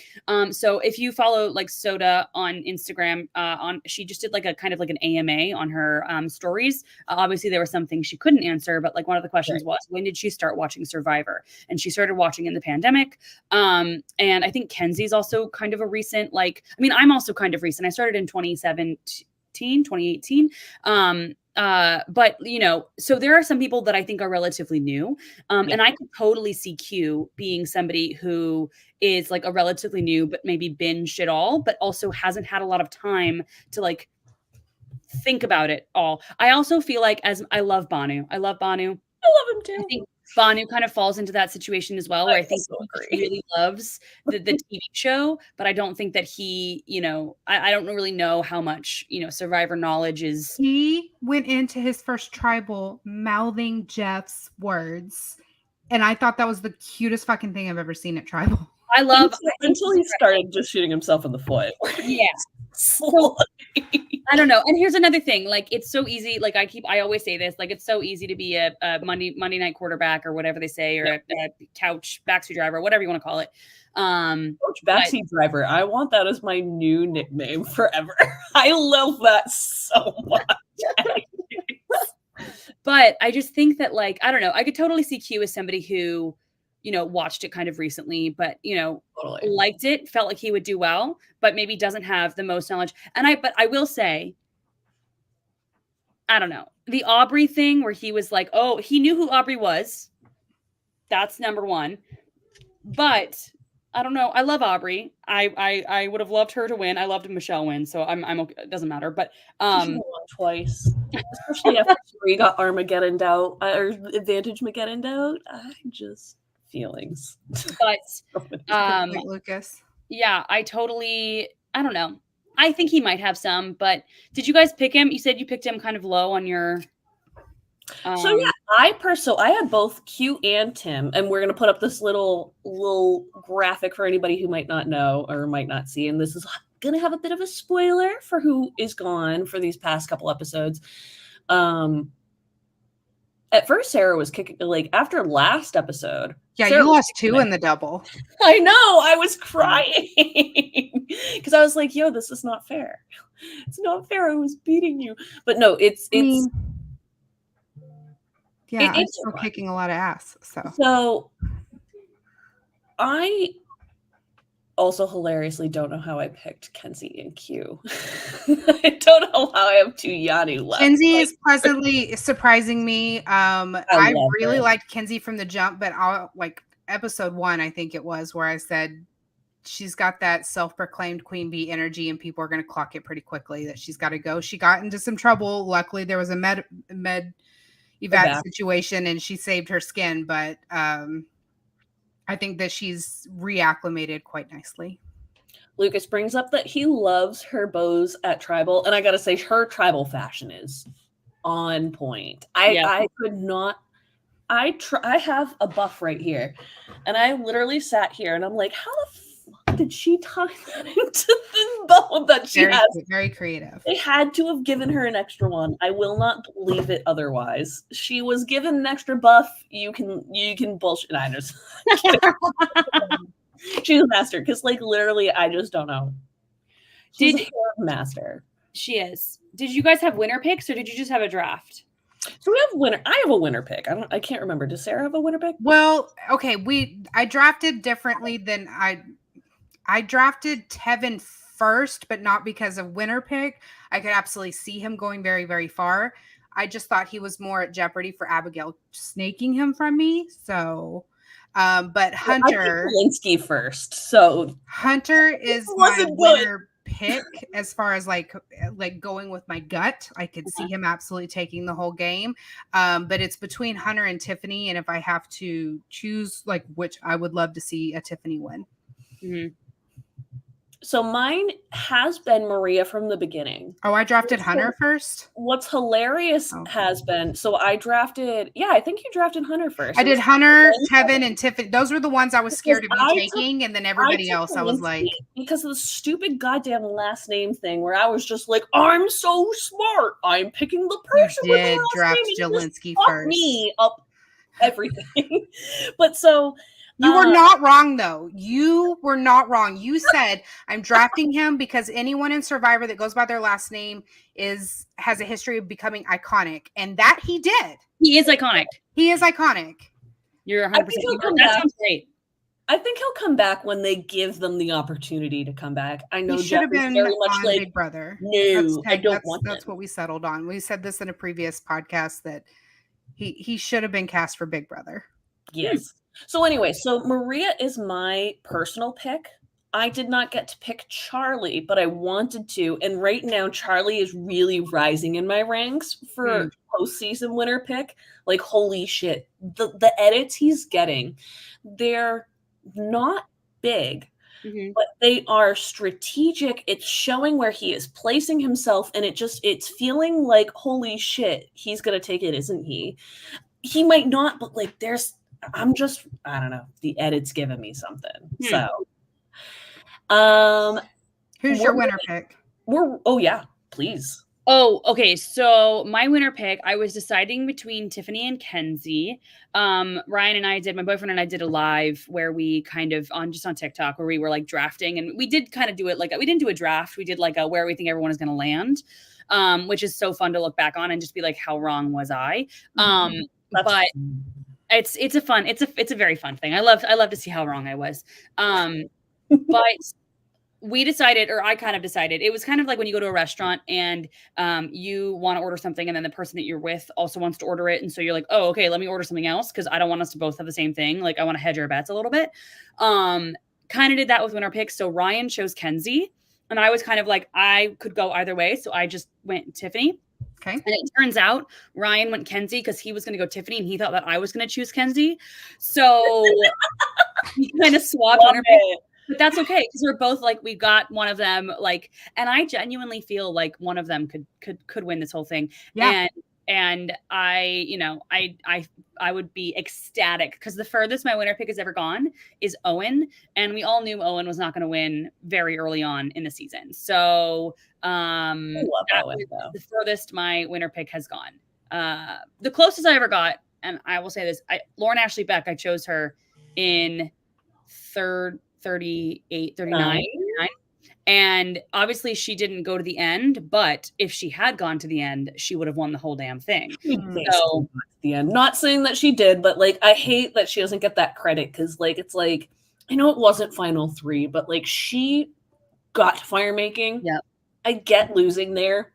So if you follow like Soda on Instagram, she just did like a kind of like an AMA on her stories. Obviously there were some things she couldn't answer, but like one of the questions was, when did she start watching Survivor? And she started watching in the pandemic. And I think Kenzie's also kind of a recent, like, I mean, I'm also kind of recent. I started in 2018. But so there are some people that I think are relatively new. And I could totally see Q being somebody who is like a relatively new, but maybe binged it all, but also hasn't had a lot of time to like think about it all. I also feel like, as I love Banu. I love Banu. I love him too. I think Banu kind of falls into that situation as well, where I think he really loves the TV show, but I don't think that he, I don't really know how much, Survivor knowledge is. He went into his first tribal mouthing Jeff's words, and I thought that was the cutest fucking thing I've ever seen at tribal. I love until he started just shooting himself in the foot. Yeah. So, I don't know. And here's another thing. Like, it's so easy. Like I always say this, like, it's so easy to be a Monday night quarterback or whatever they say, or a couch backseat driver, whatever you want to call it. Coach backseat driver. I want that as my new nickname forever. I love that so much. But I just think that, like, I don't know. I could totally see Q as somebody who, watched it kind of recently, but, totally liked it, felt like he would do well, but maybe doesn't have the most knowledge. But I will say, I don't know, the Aubrey thing where he was like, oh, he knew who Aubrey was. That's number one. But I don't know. I love Aubrey. I would have loved her to win. I loved Michelle win, so I'm okay. It doesn't matter. But she won twice, especially after we got Armageddon out or Advantage Mageddon out. I just feelings. But Lucas. Yeah, I don't know. I think he might have some, but did you guys pick him? You said you picked him kind of low on your So yeah, I had both Q and Tim, and we're gonna put up this little graphic for anybody who might not know or might not see, and this is gonna have a bit of a spoiler for who is gone for these past couple episodes. At first, Sarah was kicking, like, after last episode. Yeah, Sarah you was lost kicking 2 it. in the double. I know. I was crying because I was like, "Yo, this is not fair. It's not fair. I was beating you." But no, it's I mean, yeah, I'm it's still fun. kicking a lot of ass. So I also hilariously don't know how I picked Kenzie and Q. I don't know how I have 2 Yanu left. Kenzie is pleasantly surprising me. I love really her. liked Kenzie from the jump, but I'll like episode 1, I think it was, where I said she's got that self-proclaimed queen bee energy and people are going to clock it pretty quickly that she's got to go. She got into some trouble. Luckily there was a med evac situation and she saved her skin, but I think that she's reacclimated quite nicely. Lucas brings up that he loves her bows at tribal, and I gotta say her tribal fashion is on point. I could not. I have a buff right here, and I literally sat here and I'm like, how the fuck did she tie that into the bow that she has? Very creative. They had to have given her an extra one. I will not believe it otherwise. She was given an extra buff. You can bullshit. I just she's a master because, like, literally, I just don't know. She's a master. She is. Did you guys have winner picks or did you just have a draft? So we have winner. I have a winner pick. I can't remember. Does Sarah have a winner pick? Well, okay. I drafted differently than I drafted Tevin first, but not because of winner pick. I could absolutely see him going very, very far. I just thought he was more at jeopardy for Abigail snaking him from me. So, but Hunter, I picked Linsky first. So Hunter is my winner pick as far as like going with my gut. I could see him absolutely taking the whole game. But it's between Hunter and Tiffany. And if I have to choose, like, which, I would love to see a Tiffany win. Mm-hmm. So mine has been Maria from the beginning. Oh, I drafted Hunter first? What's hilarious has been, so I drafted, I think you drafted Hunter first. I did Hunter, Tevin, and Tiffany. Those were the ones I was scared of you taking, and then everybody else I was like... Because of the stupid goddamn last name thing, where I was just like, I'm so smart. I'm picking the person with the last draft name. Jelinski first. Me up everything. But so... You were not wrong, though. You were not wrong. You said, I'm drafting him because anyone in Survivor that goes by their last name has a history of becoming iconic. And that he did. He is iconic. He is iconic. You're 100%. That sounds great. I think he'll come back when they give them the opportunity to come back. I know he should have been very much on like Big Brother. No, I don't want That's what we settled on. We said this in a previous podcast that he should have been cast for Big Brother. Yes. So anyway, so Maria is my personal pick. I did not get to pick Charlie, but I wanted to. And right now, Charlie is really rising in my ranks for postseason winner pick. Like, holy shit. The edits he's getting, they're not big, but they are strategic. It's showing where he is placing himself. And it's feeling like, holy shit, he's going to take it, isn't he? He might not, but like I don't know. The edit's giving me something. So, who's your winner pick? Please. Oh, okay. So my winner pick, I was deciding between Tiffany and Kenzie. My boyfriend and I did a live where we kind of on TikTok where we were like drafting, and we did kind of do it like, we didn't do a draft. We did like a where we think everyone is going to land, which is so fun to look back on and just be like, how wrong was I? But it's a very fun thing. I love to see how wrong I was. But we decided, or I kind of decided, it was kind of like when you go to a restaurant and you want to order something and then the person that you're with also wants to order it. And so you're like, oh, okay, let me order something else because I don't want us to both have the same thing. Like I want to hedge our bets a little bit. Kind of did that with winner picks. So Ryan chose Kenzie and I was kind of like, I could go either way. So I just went Tiffany. Okay. And it turns out Ryan went Kenzie because he was going to go Tiffany and he thought that I was going to choose Kenzie. So he kind of swapped winner pick. But that's okay because we're both like, we got one of them like, and I genuinely feel like one of them could win this whole thing. Yeah. And I would be ecstatic because the furthest my winner pick has ever gone is Owen. And we all knew Owen was not going to win very early on in the season. So the furthest my winner pick has gone. The closest I ever got, and I will say this, Lauren Ashley Beck, I chose her in 38, 39. And obviously she didn't go to the end, but if she had gone to the end, she would have won the whole damn thing. So the end. Not saying that she did, but like I hate that she doesn't get that credit because like it's like I know it wasn't final 3, but like she got fire making. Yep. I get losing there.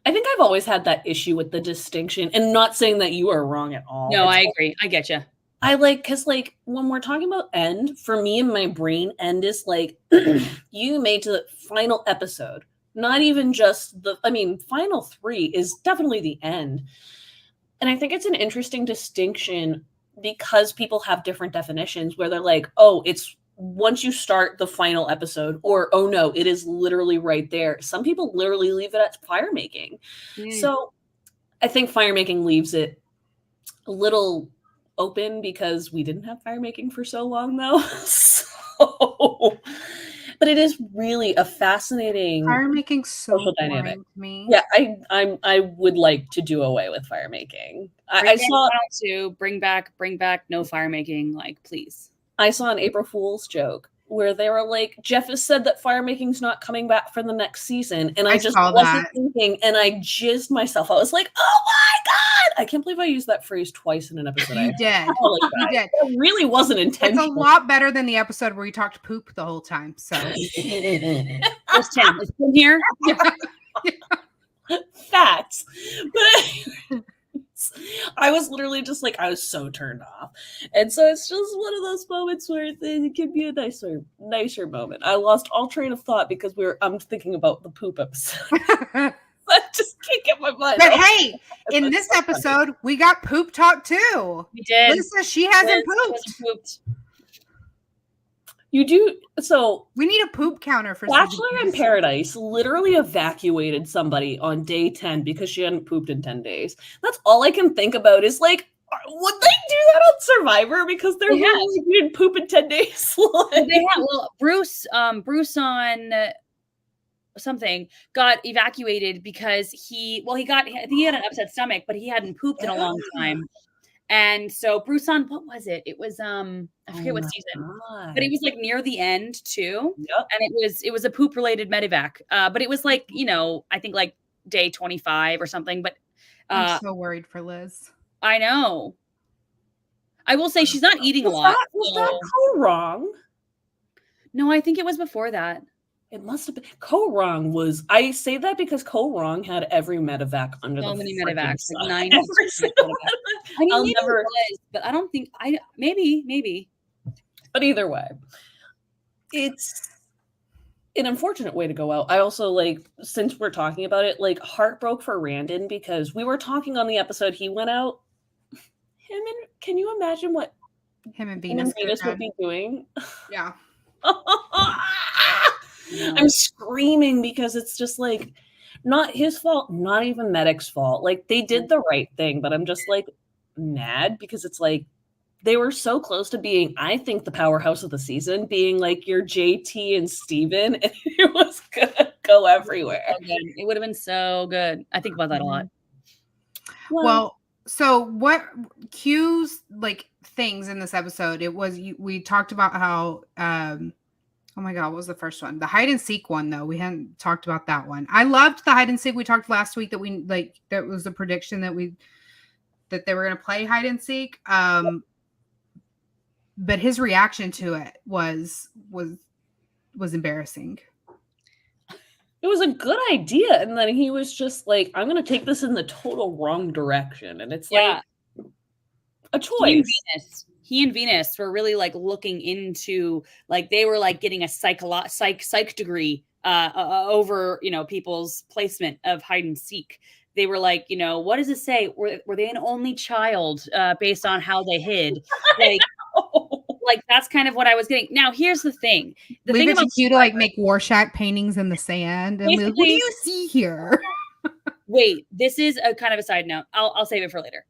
I think I've always had that issue with the distinction, and not saying that you are wrong at all. No, I agree. I get you. I like, because like when we're talking about end, for me in my brain, end is like you made to the final episode, not even just final 3 is definitely the end. And I think it's an interesting distinction because people have different definitions where they're like, oh, it's once you start the final episode, or oh no, it is literally right there. Some people literally leave it at fire making. So I think fire making leaves it a little open because we didn't have fire making for so long though. But it is really a fascinating fire making social dynamic to me. Yeah, I would like to do away with fire making. I saw to bring back no fire making, like please. I saw an April Fool's joke where they were like, Jeff has said that fire making's not coming back for the next season. And I just wasn't thinking, and I jizzed myself. I was like, oh my God! I can't believe I used that phrase twice in an episode. You did. You did. It really wasn't intentional. It's a lot better than the episode where we talked poop the whole time. So There's Tim. Is Tim here? Facts. But I was literally just like, I was so turned off. And so it's just one of those moments where it can be a nicer moment. I lost all train of thought because I'm thinking about the poop episode. I just can't get my mind. But hey, in this episode, we got poop talk too. We did. Lisa, she hasn't pooped. You do. So we need a poop counter for Bachelor in Paradise literally evacuated somebody on day 10 because she hadn't pooped in 10 days. That's all I can think about is like, would they do that on Survivor? Because they're literally didn't poop in 10 days. Bruce on something got evacuated because he had an upset stomach, but he hadn't pooped in a long time. And so Bruce on, what was it? It was I forget what season, but it was like near the end too. Yep. And it was a poop related medevac. But it was like, I think like day 25 or something. But I'm so worried for Liz. I know. I will say she's not eating a lot. Was that Ko Wrong? No, I think it was before that. It must have been. Ko Wrong was. I say that because Ko Wrong had every medevac under so the many medevacs, like 9. I mean, maybe it was, but I don't think maybe. But either way, it's an unfortunate way to go out. I also like, since we're talking about it, like heart broke for Randon because we were talking on the episode he went out. Can you imagine what him and Venus would be doing? Yeah. I'm screaming because it's just like not his fault, not even Medic's fault. Like they did the right thing, but I'm just like mad because it's like they were so close to being, I think, the powerhouse of the season, being like your JT and Steven, and it was gonna go everywhere. It would have been so good. I think about that a lot. Well, so what Q's like things in this episode? It was we talked about how oh my God, what was the first one? The hide and seek one, though. We hadn't talked about that one. I loved the hide and seek. We talked last week that that was the prediction that they were going to play hide and seek. But his reaction to it was embarrassing. It was a good idea. And then he was just like, I'm going to take this in the total wrong direction. And it's like a choice. He and Venus were really like looking into, like they were like getting a psych degree over, people's placement of hide and seek. They were like, what does it say? Were they an only child based on how they hid? Like that's kind of what I was getting. Now here's the thing. Leave it to Q to like make Rorschach paintings in the sand. And what do you see here? Wait, this is a kind of a side note. I'll save it for later.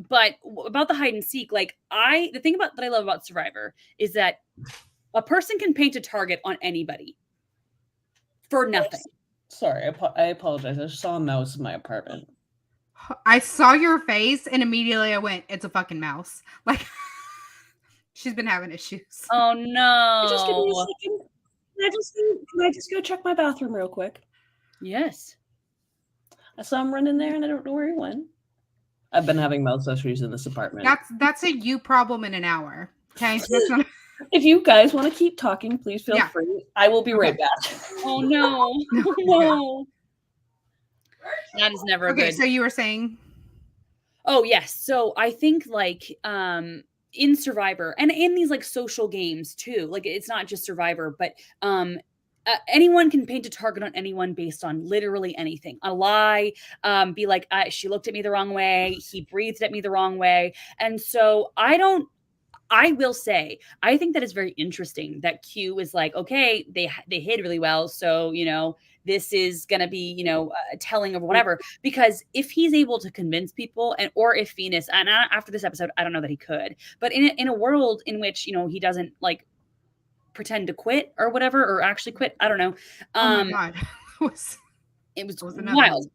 But about the hide and seek, like the thing that I love about Survivor is that a person can paint a target on anybody for nothing. Sorry, I apologize. I just saw a mouse in my apartment. I saw your face and immediately I went, it's a fucking mouse. Like, she's been having issues. Oh Just give me a no. second. Can I just go check my bathroom real quick? Yes. I saw him running there and I don't know where he went. I've been having mouse issues in this apartment. That's a you problem in an hour. Okay. That's not If you guys want to keep talking, please feel Yeah. free. I will be right back. Oh no. No. No. That is never Okay, good. so you were saying Oh yes. So I think like in Survivor and in these like social games too, like it's not just Survivor, but anyone can paint a target on anyone based on literally anything. A lie, be like, she looked at me the wrong way, he breathed at me the wrong way. And so I will say, I think that is very interesting that Q is like, okay, they hid really well. So, this is going to be, telling of whatever, because if he's able to convince people or if Venus, and after this episode, I don't know that he could, but in a world in which, he doesn't like pretend to quit or whatever, or actually quit. I don't know. oh my God. It was another wild.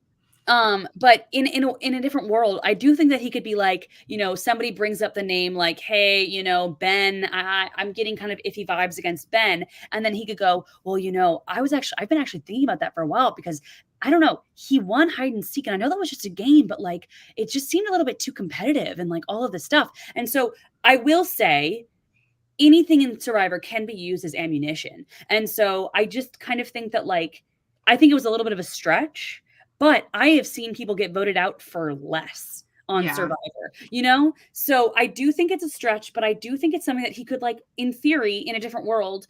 one. But in a different world, I do think that he could be like, somebody brings up the name like, hey, Ben, I'm getting kind of iffy vibes against Ben. And then he could go, well, I've been actually thinking about that for a while because I don't know, he won hide and seek. And I know that was just a game, but like, it just seemed a little bit too competitive and like all of this stuff. And so I will say anything in Survivor can be used as ammunition. And so I just kind of think that like, I think it was a little bit of a stretch, but I have seen people get voted out for less on Survivor, So I do think it's a stretch, but I do think it's something that he could like, in theory, in a different world,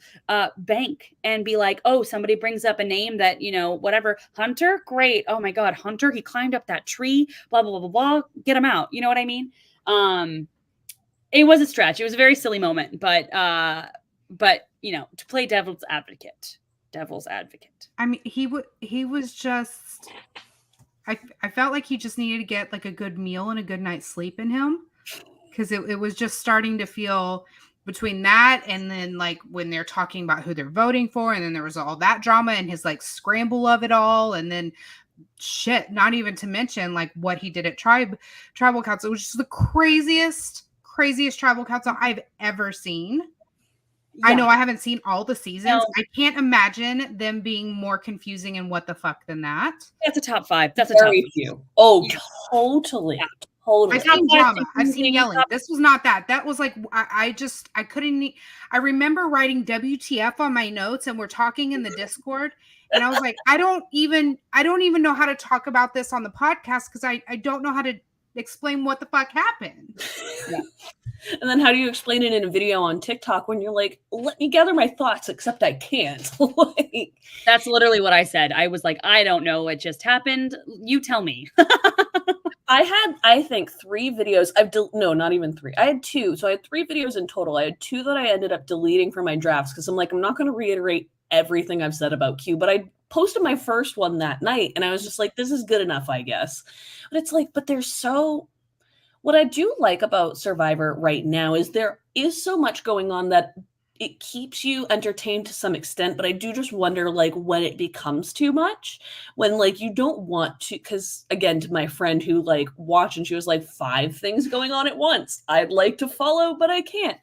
bank and be like, oh, somebody brings up a name that, whatever, Hunter, great. Oh my God, Hunter, he climbed up that tree, blah, blah, blah, blah, blah, get him out. You know what I mean? It was a stretch. It was a very silly moment, but to play devil's advocate. I mean, he was just, I felt like he just needed to get like a good meal and a good night's sleep in him, because it was just starting to feel between that and then like when they're talking about who they're voting for, and then there was all that drama and his like scramble of it all, and then shit, not even to mention like what he did at tribal council, which is the craziest tribal council I've ever seen. Yeah. I know I haven't seen all the seasons. No. I can't imagine them being more confusing and what the fuck than that. That's a top 5. That's very a top few. Oh, yeah. Totally. Yeah. Totally. I've seen drama. I've seen yelling. This was not that. That was like, I couldn't, I remember writing WTF on my notes and we're talking in the Discord. And I was like, I don't even know how to talk about this on the podcast because I don't know how to explain what the fuck happened. Yeah. And then how do you explain it in a video on TikTok when you're like, let me gather my thoughts, except I can't. Like, that's literally what I said. I was like, I don't know what just happened. You tell me. I had, I think, 3 videos. No, not even 3. I had 2. So I had 3 videos in total. I had 2 that I ended up deleting from my drafts because I'm like, I'm not going to reiterate everything I've said about Q, but I posted my first one that night and I was just like, this is good enough, I guess. But it's like, but there's so... What I do like about Survivor right now is there is so much going on that it keeps you entertained to some extent, but I do just wonder like when it becomes too much, when like you don't want to, because again, to my friend who like watched and she was like 5 things going on at once. I'd like to follow, but I can't.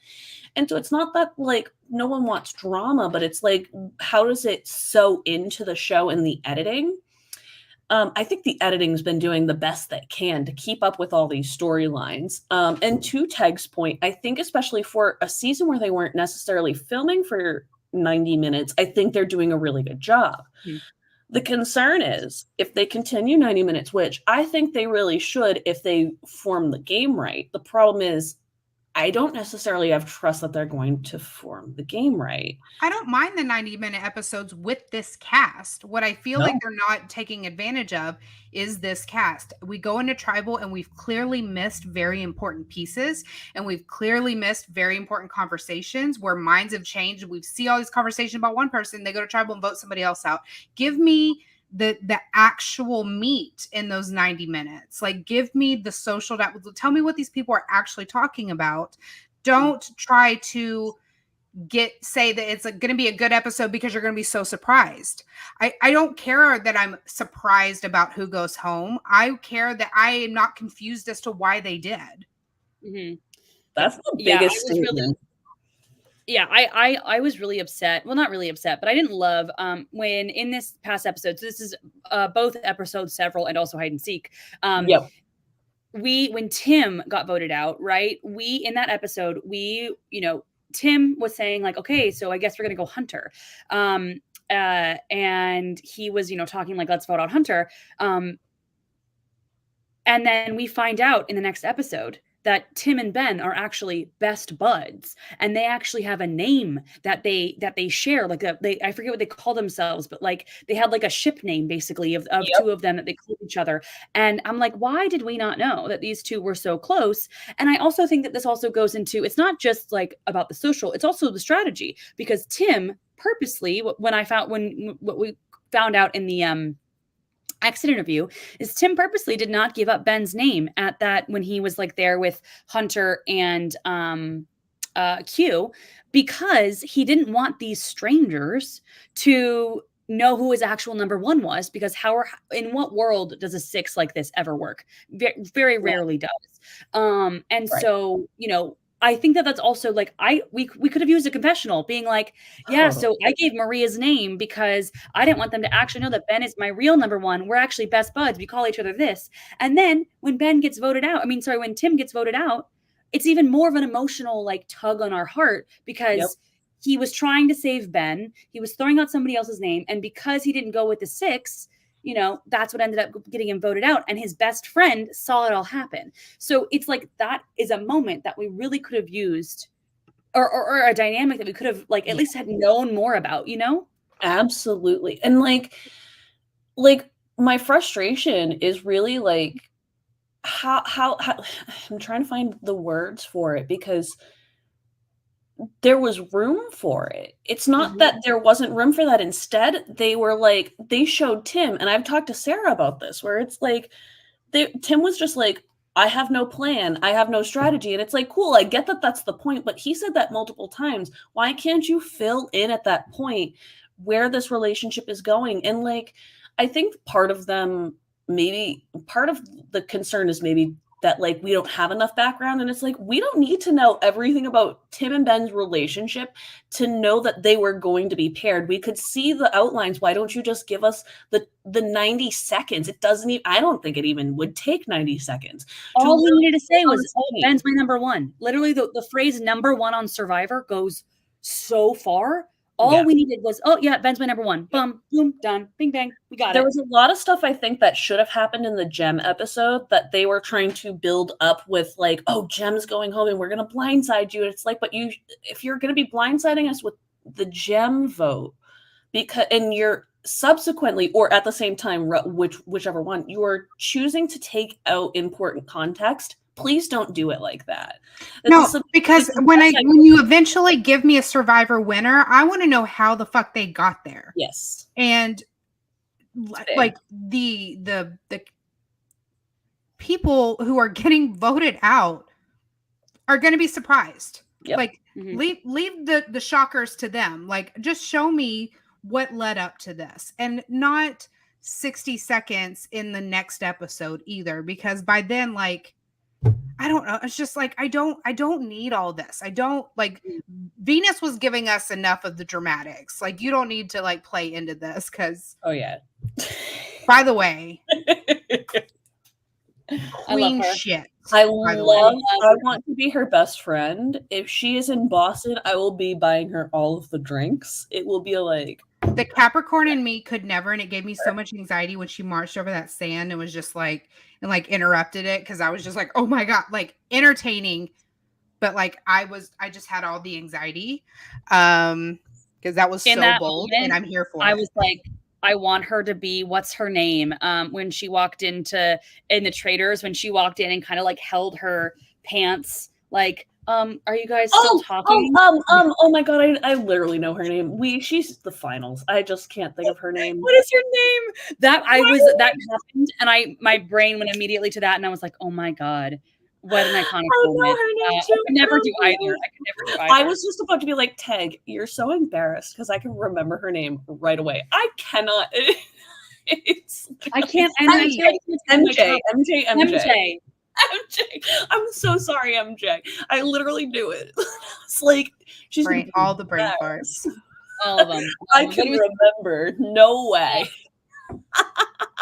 And so it's not that like no one wants drama, but it's like, how does it sew into the show and the editing? I think the editing's been doing the best that can to keep up with all these storylines. And to Teg's point, I think especially for a season where they weren't necessarily filming for 90 minutes, I think they're doing a really good job. Mm-hmm. The concern is if they continue 90 minutes, which I think they really should if they form the game right. The problem is I don't necessarily have trust that they're going to form the game right. I don't mind the 90-minute episodes with this cast. What I feel like they're not taking advantage of is this cast. We go into tribal and we've clearly missed very important pieces and we've clearly missed very important conversations where minds have changed. We see all these conversations about one person, they go to tribal and vote somebody else out. Give me the actual meat in those 90 minutes. Like, give me the social, tell me what these people are actually talking about. Don't try to say that it's going to be a good episode because you're going to be so surprised. I don't care that I'm surprised about who goes home. I care that I am not confused as to why they did. Mm-hmm. That's the biggest statement. I was really upset. Well, not really upset, but I didn't love when in this past episode. So this is both episodes, several, and also hide and seek. Yep. When Tim got voted out, right? In that episode, Tim was saying like, okay, so I guess we're gonna go Hunter. And he was, talking like, let's vote out Hunter. And then we find out in the next episode that Tim and Ben are actually best buds, and they actually have a name that they share. Like I forget what they call themselves, but like they had like a ship name basically of Yep. two of them that they called each other. And I'm like, why did we not know that these two were so close? And I also think that this also goes into, it's not just like about the social, it's also the strategy, because Tim purposely, what we found out in the exit interview, is Tim purposely did not give up Ben's name at that when he was like there with Hunter and Q, because he didn't want these strangers to know who his actual number one was, because in what world does a 6 like this ever work? Very rarely does. And right. So, I think that that's also like, we could have used a confessional being like, yeah, so I gave Maria's name because I didn't want them to actually know that Ben is my real number one. We're actually best buds. We call each other this. And then when Tim gets voted out, it's even more of an emotional like tug on our heart, because he was trying to save Ben. He was throwing out somebody else's name. And because he didn't go with the 6, that's what ended up getting him voted out. And his best friend saw it all happen. So it's like, that is a moment that we really could have used, or a dynamic that we could have like at least had known more about, Absolutely. And like my frustration is really like how I'm trying to find the words for it, because there was room for it. It's not that there wasn't room for that. Instead, they showed Tim, and I've talked to Sarah about this, where it's like Tim was just like, I have no plan, I have no strategy. And it's like, cool, I get that that's the point, but he said that multiple times. Why can't you fill in at that point where this relationship is going? And like, I think part of the concern is maybe that like we don't have enough background, and it's like, we don't need to know everything about Tim and Ben's relationship to know that they were going to be paired. We could see the outlines. Why don't you just give us the 90 seconds? It doesn't even, I don't think it even would take 90 seconds. All we needed to say was, Ben's my number one. Literally the phrase number one on Survivor goes so far. All we needed was, Ben's my number one. Boom, boom, done. Bing, bang. We got it. There was a lot of stuff I think that should have happened in the Gem episode that they were trying to build up with, like, oh, Gem's going home and we're going to blindside you. And it's like, but if you're going to be blindsiding us with the Gem vote, and you're subsequently, or at the same time, whichever one, you are choosing to take out important context, please don't do it like that. Because when you eventually give me a Survivor winner, I want to know how the fuck they got there. Yes. And like the people who are getting voted out are going to be surprised. Yep. Like leave the shockers to them. Like, just show me what led up to this, and not 60 seconds in the next episode either, because by then, like, I don't know. It's just like, I don't need all this. I don't like, Venus was giving us enough of the dramatics. Like, you don't need to like play into this, because by the way, queen shit. I want to be her best friend. If she is in Boston, I will be buying her all of the drinks. It will be like, the Capricorn in me could never, and it gave me so much anxiety when she marched over that sand and was just like, and like interrupted it, because I was just like, oh my god, like entertaining, but like I just had all the anxiety, because that was so bold, moment, and I'm here for it. I was like, I want her to be, what's her name? When she walked in the Traders, when she walked in and kind of like held her pants, like, are you guys still talking? Oh my god, I literally know her name. She's the finals. I just can't think of her name. What is your name? That happened, and my brain went immediately to that, and I was like, oh my god. What an iconic I know moment. her name I too. could never Oh do my either. God. I could never do either. I was just about to be like, Teg, you're so embarrassed because I can remember her name right away. I cannot. It's I can't. And I feel like it's in my MJ, top- MJ, MJ, MJ. MJ. I'm so sorry, MJ. I literally knew it. It's like she's gonna be all the brain embarrassed. farts. All of them. I can remember. No way.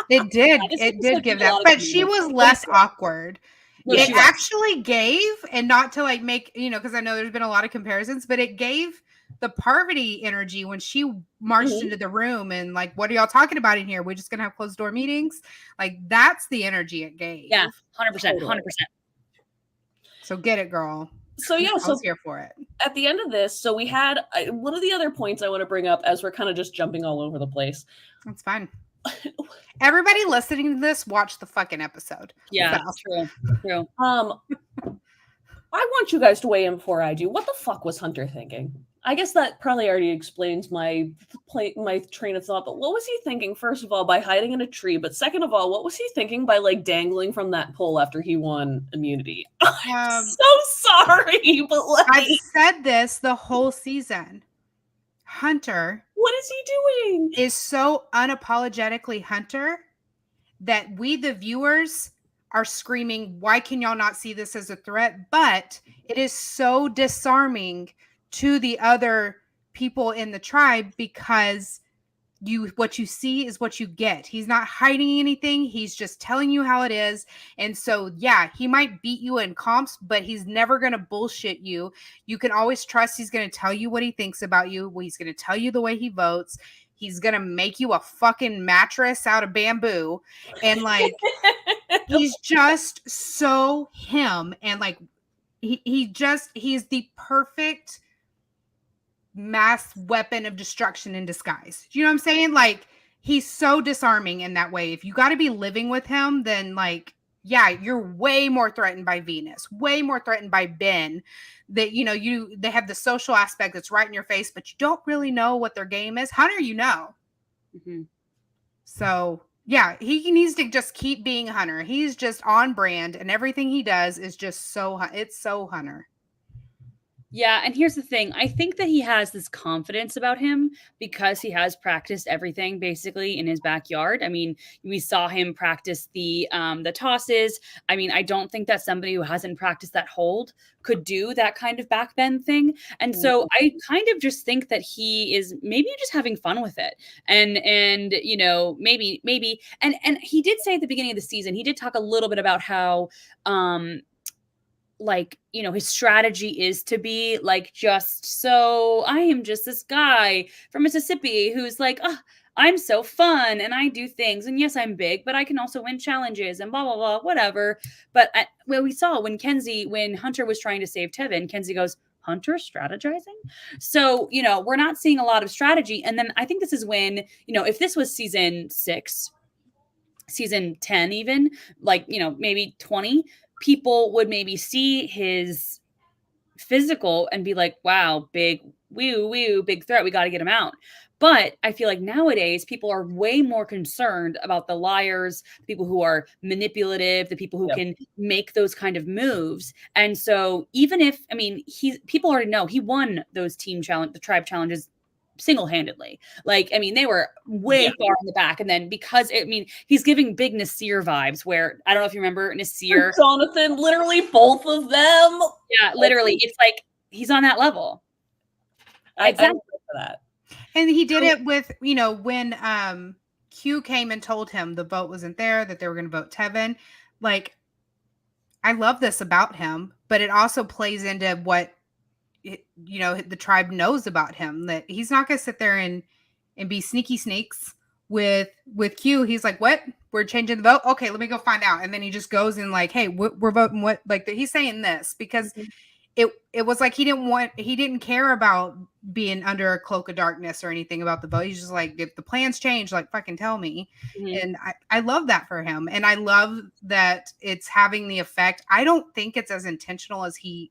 It did. this It was did like give a that, lot of but she community. was less awkward. No, It she was. actually gave, and not to like make, because I know there's been a lot of comparisons, but it gave the Parvati energy when she marched Mhm. into the room and like, what are y'all talking about in here? We're just gonna have closed door meetings. Like that's the energy it gave. Yeah, 100%. Totally. 100%. So get it, girl. So yeah, I so was here for it. at the end of this, so we had one of the other points I want to bring up as we're kind of just jumping all over the place. That's fine. Everybody listening to this, watch the fucking episode. Yeah, So. true. I want you guys to weigh in before I do. What the fuck was Hunter thinking? I guess that probably already explains my train of thought, but what was he thinking, first of all, by hiding in a tree? But second of all, what was he thinking by like dangling from that pole after he won immunity? I'm so sorry, but like I've said this the whole season. Hunter, what is he doing? Is so unapologetically Hunter that we, the viewers, are screaming, why can y'all not see this as a threat? But it is so disarming to the other people in the tribe because what you see is what you get. He's not hiding anything. He's just telling you how it is. And so, yeah, he might beat you in comps, but he's never going to bullshit you. You can always trust he's going to tell you what he thinks about you. He's going to tell you the way he votes. He's going to make you a fucking mattress out of bamboo. And like, he's just so him. And like, he's the perfect mass weapon of destruction in disguise. Do you know what I'm saying? Like, he's so disarming in that way. If you got to be living with him, then like, yeah, you're way more threatened by Venus, way more threatened by Ben. That they have the social aspect that's right in your face, but you don't really know what their game is. Hunter, Mm-hmm. So yeah, he needs to just keep being Hunter. He's just on brand, and everything he does is just it's so Hunter. Yeah, and here's the thing. I think that he has this confidence about him because he has practiced everything basically in his backyard. I mean, we saw him practice the tosses. I mean, I don't think that somebody who hasn't practiced that hold could do that kind of backbend thing. And so I kind of just think that he is maybe just having fun with it. And maybe and he did say at the beginning of the season, he did talk a little bit about how his strategy is to be like, I am just this guy from Mississippi who's like, oh, I'm so fun and I do things. And yes, I'm big, but I can also win challenges and blah, blah, blah, whatever. But we saw when Hunter was trying to save Tevin, Kenzie goes, Hunter strategizing? So, we're not seeing a lot of strategy. And then I think this is when, if this was season 6, season 10, even like, maybe 20, people would maybe see his physical and be like, wow, big big threat. We got to get him out. But I feel like nowadays people are way more concerned about the liars, the people who are manipulative, the people who can make those kind of moves. And so even if, people already know he won those the tribe challenges single-handedly. They were way far in the back. And then because he's giving big Nasir vibes where, I don't know if you remember Nasir. Jonathan, literally both of them. Yeah, literally. It's like he's on that level. Exactly. For that. And he did it with, when Q came and told him the vote wasn't there, that they were going to vote Tevin. Like, I love this about him, but it also plays into what the tribe knows about him, that he's not going to sit there and be sneaky snakes with Q. He's like, what? We're changing the vote? Okay, let me go find out. And then he just goes and like, hey, we're voting what? Like, he's saying this because it was like he didn't care about being under a cloak of darkness or anything about the vote. He's just like, if the plans change, like fucking tell me. And I love that for him. And I love that it's having the effect. I don't think it's as intentional as he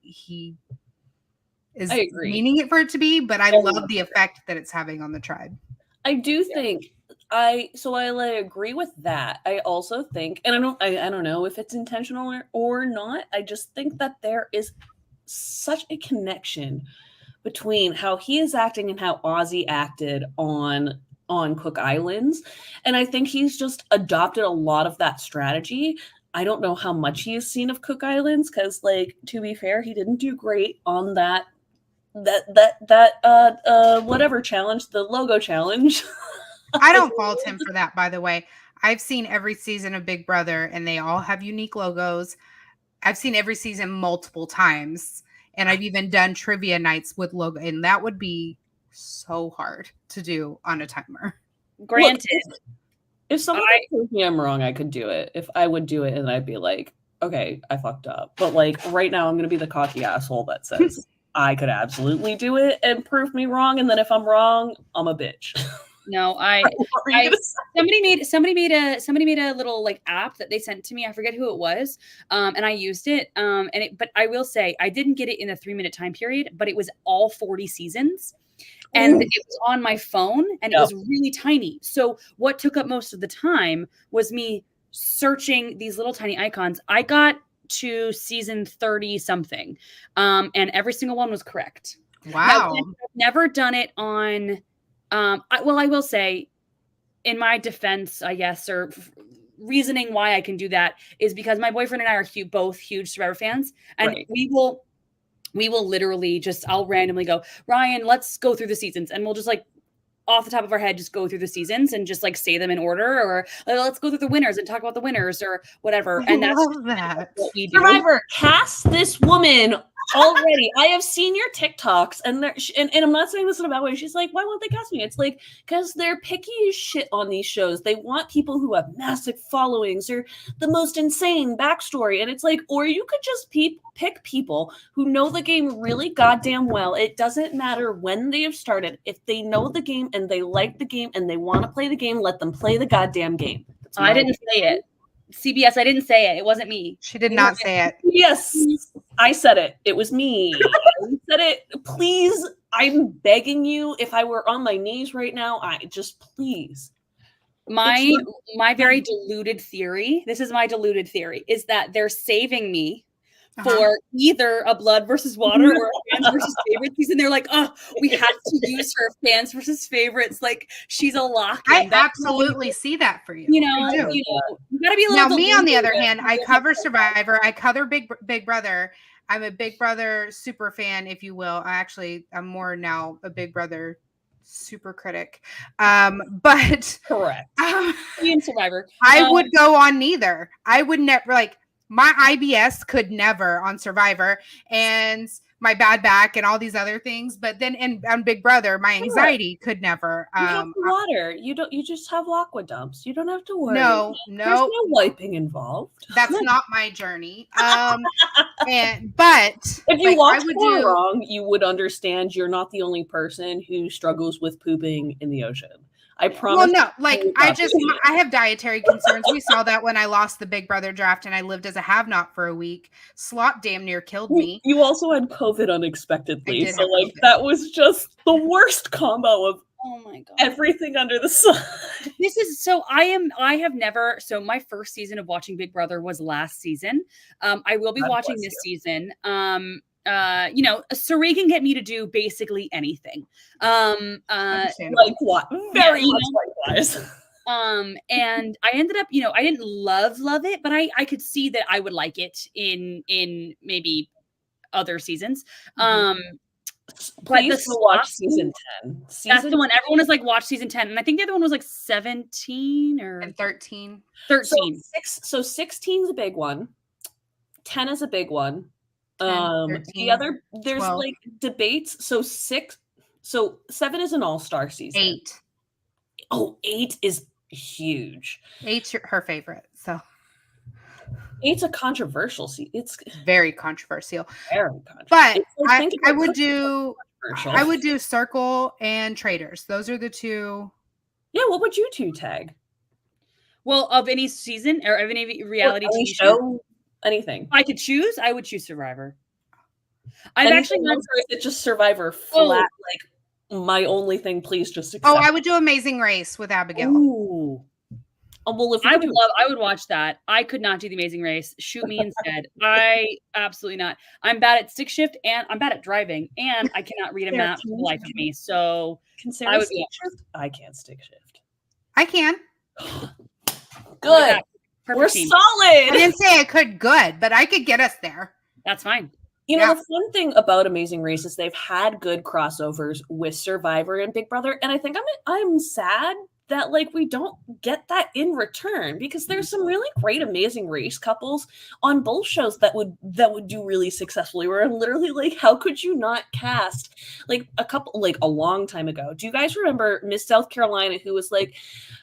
is meaning it for it to be, but I love the effect that it's having on the tribe. I do think I like agree with that. I also think, and I don't know if it's intentional or not. I just think that there is such a connection between how he is acting and how Ozzy acted on Cook Islands, and I think he's just adopted a lot of that strategy. I don't know how much he has seen of Cook Islands because, like, to be fair, he didn't do great on that whatever challenge, the logo challenge. I don't fault him for that, by the way. I've seen every season of Big Brother and they all have unique logos. I've seen every season multiple times. And I've even done trivia nights with logo. And that would be so hard to do on a timer. Granted. Look, if someone told me I'm wrong, I could do it. If I would do it and I'd be like, okay, I fucked up. But like right now I'm gonna be the cocky asshole that says I could absolutely do it and prove me wrong. And then if I'm wrong, I'm a bitch. No, somebody made a little like app that they sent to me. I forget who it was. And I used it. But I will say I didn't get it in a 3-minute time period, but it was all 40 seasons. And it was on my phone and it was really tiny. So what took up most of the time was me searching these little tiny icons. I got to season 30 something. And every single one was correct. Wow. Now, I've never done it on I will say, in my defense, I guess, or reasoning why I can do that is because my boyfriend and I are both huge Survivor fans, and we will literally just, I'll randomly go, Ryan, let's go through the seasons, and we'll just like off the top of our head just go through the seasons and just like say them in order, or let's go through the winners and talk about the winners or whatever. And that's what we do. Survivor, cast this woman already. I have seen your TikToks, and I'm not saying this in a bad way. She's like, why won't they cast me? It's like, because they're picky as shit on these shows. They want people who have massive followings or the most insane backstory. And it's like, or you could just pick people who know the game really goddamn well. It doesn't matter when they have started. If they know the game and they like the game and they want to play the game, let them play the goddamn game. I didn't say it. CBS, I didn't say it. It wasn't me. She did not say it. Yes, I said it. It was me. I said it. Please, I'm begging you. If I were on my knees right now, please. My very deluded theory, this is my deluded theory, is that they're saving me for either a blood versus water or a fans versus favorites season. They're like, oh, we have to use her fans versus favorites. Like she's a lock. I absolutely see that for you. You gotta be a little. Now, me on the other hand, I cover Survivor. I cover Big Brother. I'm a Big Brother super fan, if you will. I'm more now a Big Brother super critic. But correct. In Survivor, I would go on neither. I would never like. My IBS could never on Survivor and my bad back and all these other things. But then on Big Brother, my anxiety could never. You have water. You just have aqua dumps. You don't have to worry. No. There's no wiping involved. That's not my journey. But if you watch wrong, you would understand you're not the only person who struggles with pooping in the ocean. I promise. Well, no, like I have dietary concerns. We saw that when I lost the Big Brother draft and I lived as a have-not for a week. Slot damn near killed me. You also had COVID unexpectedly. So like that was just the worst combo of everything under the sun. This is so I have never, so my first season of watching Big Brother was last season. I will be watching this season. Sari can get me to do basically anything. Like what? Very much likewise. And I ended up, I didn't love it, but I could see that I would like it in maybe other seasons. Please watch season 10. That's the one. Everyone is like, watch season 10. And I think the other one was like 17 or 13. 13. So 16 is a big one. 10 is a big one. 13, the other, there's 12. like debates. So 7 is an all-star season. 8. Oh, 8 is huge. 8's her favorite. So 8's a controversial season. It's very controversial. Very controversial. But I would do Circle and Traders. Those are the two. Yeah, what would you two tag? Well, of any season or of any reality TV show, anything. If I could choose, I would choose Survivor. It's just Survivor flat, like my only thing, please just accept. Oh, I would do Amazing Race with Abigail. Ooh. Oh, well, if we I could would do love. I would watch that. I could not do the Amazing Race. Shoot me instead. I absolutely not. I'm bad at stick shift and I'm bad at driving, and I cannot read a Sarah, map can for the you- life of me. So Can I Sarah would stick be shift? I can't stick shift. I can. Good. Perfect We're team. I solid. didn't say I could good, but I could get us there. That's fine. You know, Yeah. the fun thing about Amazing Race is they've had good crossovers with Survivor and Big Brother, and I think I'm sad that like we don't get that in return, because there's some really great Amazing Race couples on both shows that would do really successfully, where I'm literally like, how could you not cast like a couple, like a long time ago? Do you guys remember Miss South Carolina, who was like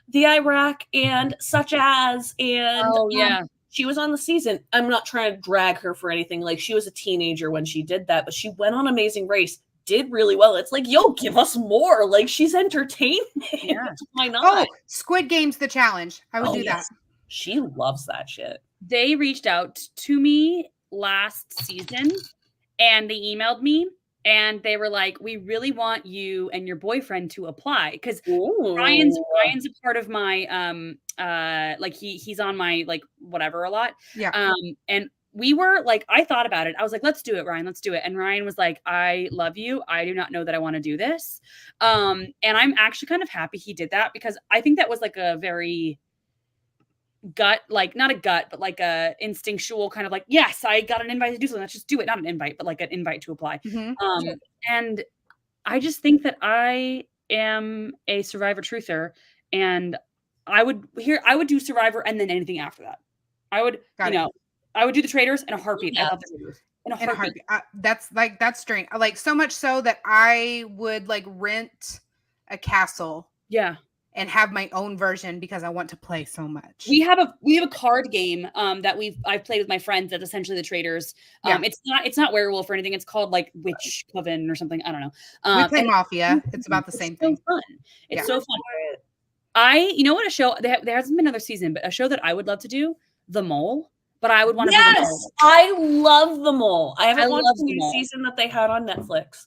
the Iraq and such as, and Oh yeah. she was on the season. I'm not trying to drag her for anything. Like, she was a teenager when she did that, but she went on Amazing Race, did really well. It's like, yo, give us more. Like, she's entertainment. Yeah. Why not? Oh, Squid Game's the challenge. I would do yes. She loves that shit. They reached out to me last season and they emailed me and they were like, we really want you and your boyfriend to apply, because Ryan's a part of my like he's on my like whatever a lot. Yeah. And we were like, I thought about it. I was like, let's do it, Ryan, let's do it. And Ryan was like, I love you. I do not know that I want to do this. And I'm actually kind of happy he did that, because I think that was like a very gut, like not a gut, but like a instinctual kind of like, yes, I got an invite to do something. Let's just do it. Not an invite, but like an invite to apply. Mhm. And I just think that I am a Survivor truther, and I would do Survivor and then anything after that. I would, Got it. I would do the Traders in a heartbeat. Yeah. I love the Traders in a In a heartbeat. heartbeat. That's strange. Like, so much so that I would like rent a castle Yeah. and have my own version because I want to play so much. We have a card game that I've played with my friends that's essentially the Traders. Yeah. It's not werewolf or anything. It's called like Witch Coven or something. I don't know. We play and Mafia. It's about the same it's so thing. fun. It's Yeah. so fun. You know what, a show, there hasn't been another season, but a show that I would love to do, The Mole. But I would want to be the Mole. I love The Mole. I haven't watched love the The new Mole. season that they had on Netflix,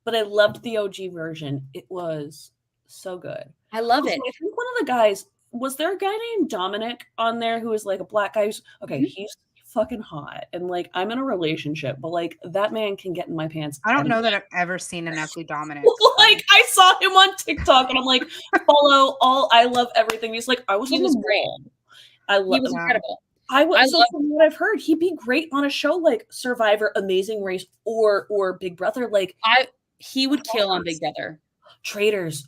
but I loved the OG version. It was so good. I love it. I think one of the guys, was there a guy named Dominic on there who was like a black guy? He's fucking hot, and like, I'm in a relationship, but like, that man can get in my pants. I don't know that I've ever seen an ugly Dominic. Like, I saw him on TikTok and I'm like, follow all, I love everything. He's like, I was He on was The great. Mole. I He love was him. incredible. I would, I so love- from what I've heard, he'd be great on a show like Survivor, Amazing Race, or Big Brother. Like, He would kill on Big Brother. Traders.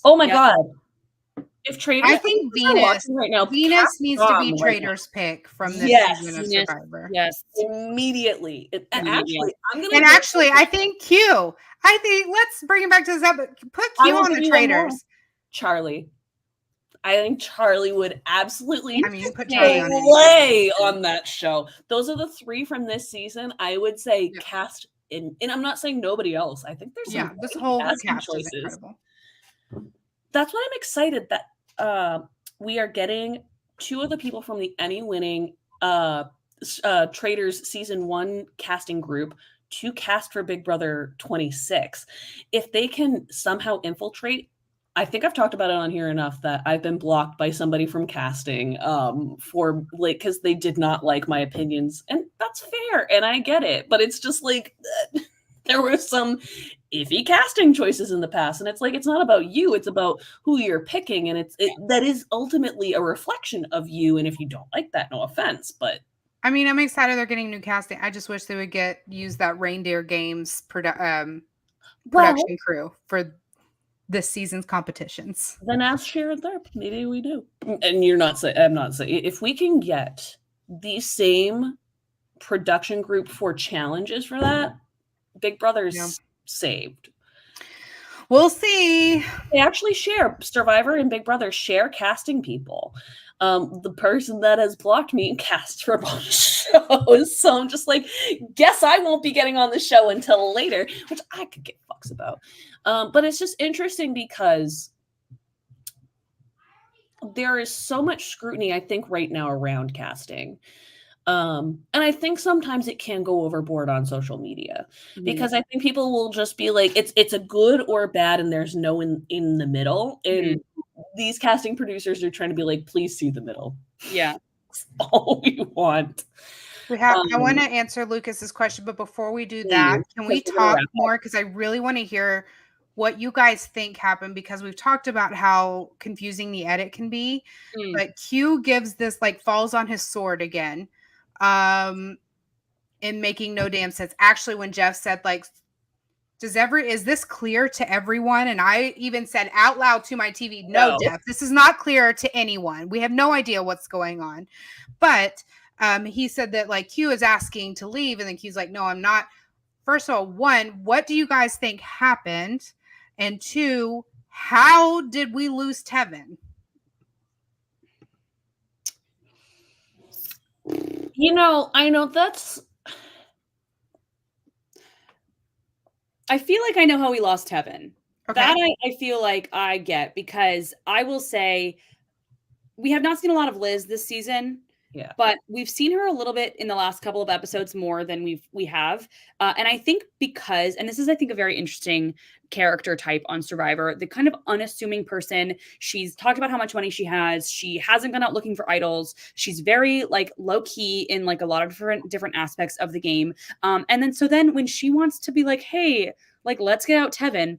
Oh my Yep. God. If Traders, I think if you're Venus watching right now, Venus cast needs to be Dom right Trader's pick from this Yes, season of Venus. Survivor. Yes. now. Immediately. And Immediately. actually, I'm gonna And go- actually, I think Q. I think let's bring it back to this episode. Put I Q will on give the you one more. Traders. Charlie. I think Charlie would absolutely I mean, you can put Charlie on anything. play on that show. Those are the three from this season. I would say Yeah. cast in, and I'm not saying nobody else. I think there's some Yeah, this great whole casting cast is choices. incredible. That's why I'm excited that we are getting two of the people from the Emmy-winning Traders season 1 casting group to cast for Big Brother 26. If they can somehow infiltrate, I think I've talked about it on here enough that I've been blocked by somebody from casting for like, because they did not like my opinions, and that's fair, and I get it, but it's just like there were some iffy casting choices in the past, and it's like, it's not about you, it's about who you're picking, and that is ultimately a reflection of you, and if you don't like that, no offense, but I mean, I'm excited they're getting new casting. I just wish they would use that Reindeer Games production crew for this season's competitions. Then ask Sharon Tharp. Maybe we do. And I'm not saying, if we can get the same production group for challenges for that, Big Brother's saved. We'll see. They actually share, Survivor and Big Brother share casting people. The person that has blocked me casts for both shows. So I'm just like, guess I won't be getting on the show until later, which I could get fucks about. But it's just interesting because there is so much scrutiny, I think, right now around casting. And I think sometimes it can go overboard on social media because I think people will just be like, it's a good or bad, and there's no in the middle. And these casting producers are trying to be like, please see the middle. Yeah. That's all we want. I want to answer Lucas's question, but before we do that, can we talk more? Because I really want to hear what you guys think happened, because we've talked about how confusing the edit can be. But Q gives this, like, falls on his sword again, in making no damn sense. Actually, when Jeff said, like, is this clear to everyone? And I even said out loud to my TV, no, Jeff, this is not clear to anyone. We have no idea what's going on. But he said that, like, Q is asking to leave, and then Q's like, no, I'm not. First of all, one, what do you guys think happened? And two, how did we lose Tevin? I know that's... I feel like I know how we lost Tevin. Okay. That I feel like I get, because I will say we have not seen a lot of Liz this season. Yeah. But we've seen her a little bit in the last couple of episodes more than we have. And I think because, and this is, I think, a very interesting character type on Survivor, the kind of unassuming person. She's talked about how much money she has. She hasn't gone out looking for idols. She's very, like, low key in, like, a lot of different aspects of the game. And then when she wants to be like, hey, like, let's get out Tevin,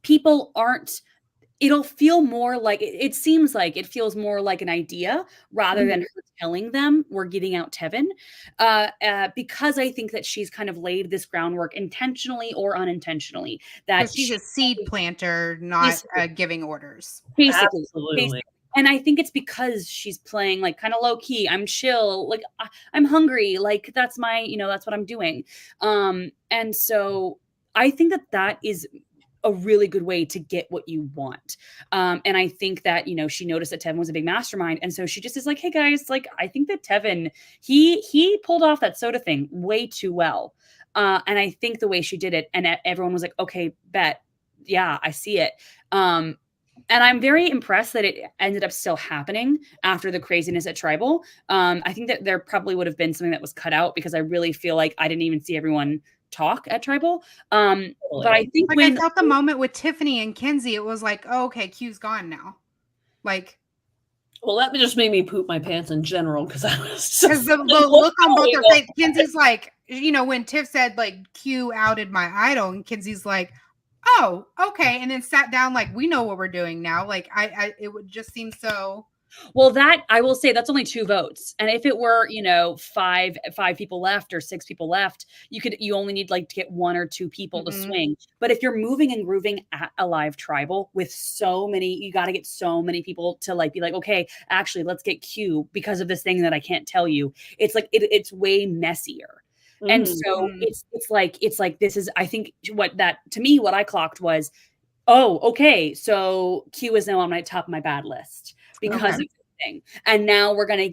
people aren't. It'll feel more like, it seems like it feels more like an idea rather than her telling them we're getting out Tevin, because I think that she's kind of laid this groundwork intentionally or unintentionally. That she's a seed planter, not giving orders. Basically. Absolutely. And I think it's because she's playing, like, kind of low key. I'm chill. Like, I'm hungry. Like, that's that's what I'm doing. And so I think that is a really good way to get what you want. And I think that, she noticed that Tevin was a big mastermind. And so she just is like, hey guys, like, I think that Tevin, he pulled off that soda thing way too well. And I think the way she did it, and everyone was like, okay, bet. Yeah, I see it. And I'm very impressed that it ended up still happening after the craziness at Tribal. I think that there probably would have been something that was cut out, because I really feel like I didn't even see everyone talk at Tribal. But I think, like, I felt the moment with Tiffany and Kenzie, it was like, oh, okay, Q's gone now. Like, well, that just made me poop my pants in general, because I was just the look on both their face. Kenzie's like, when Tiff said, like, Q outed my idol, and Kenzie's like, oh, okay, and then sat down like, we know what we're doing now. Like, it would just seem so. Well, that, I will say, that's only 2 votes. And if it were, 5 people left or 6 people left, you only need, like, to get 1 or 2 people to swing. But if you're moving and grooving at a live Tribal with so many, you got to get so many people to, like, be like, okay, actually, let's get Q because of this thing that I can't tell you. It's like, it's way messier. And so it's like, this is, I think what I clocked was, oh, okay, so Q is now on my top of my bad list because of this thing. And now we're gonna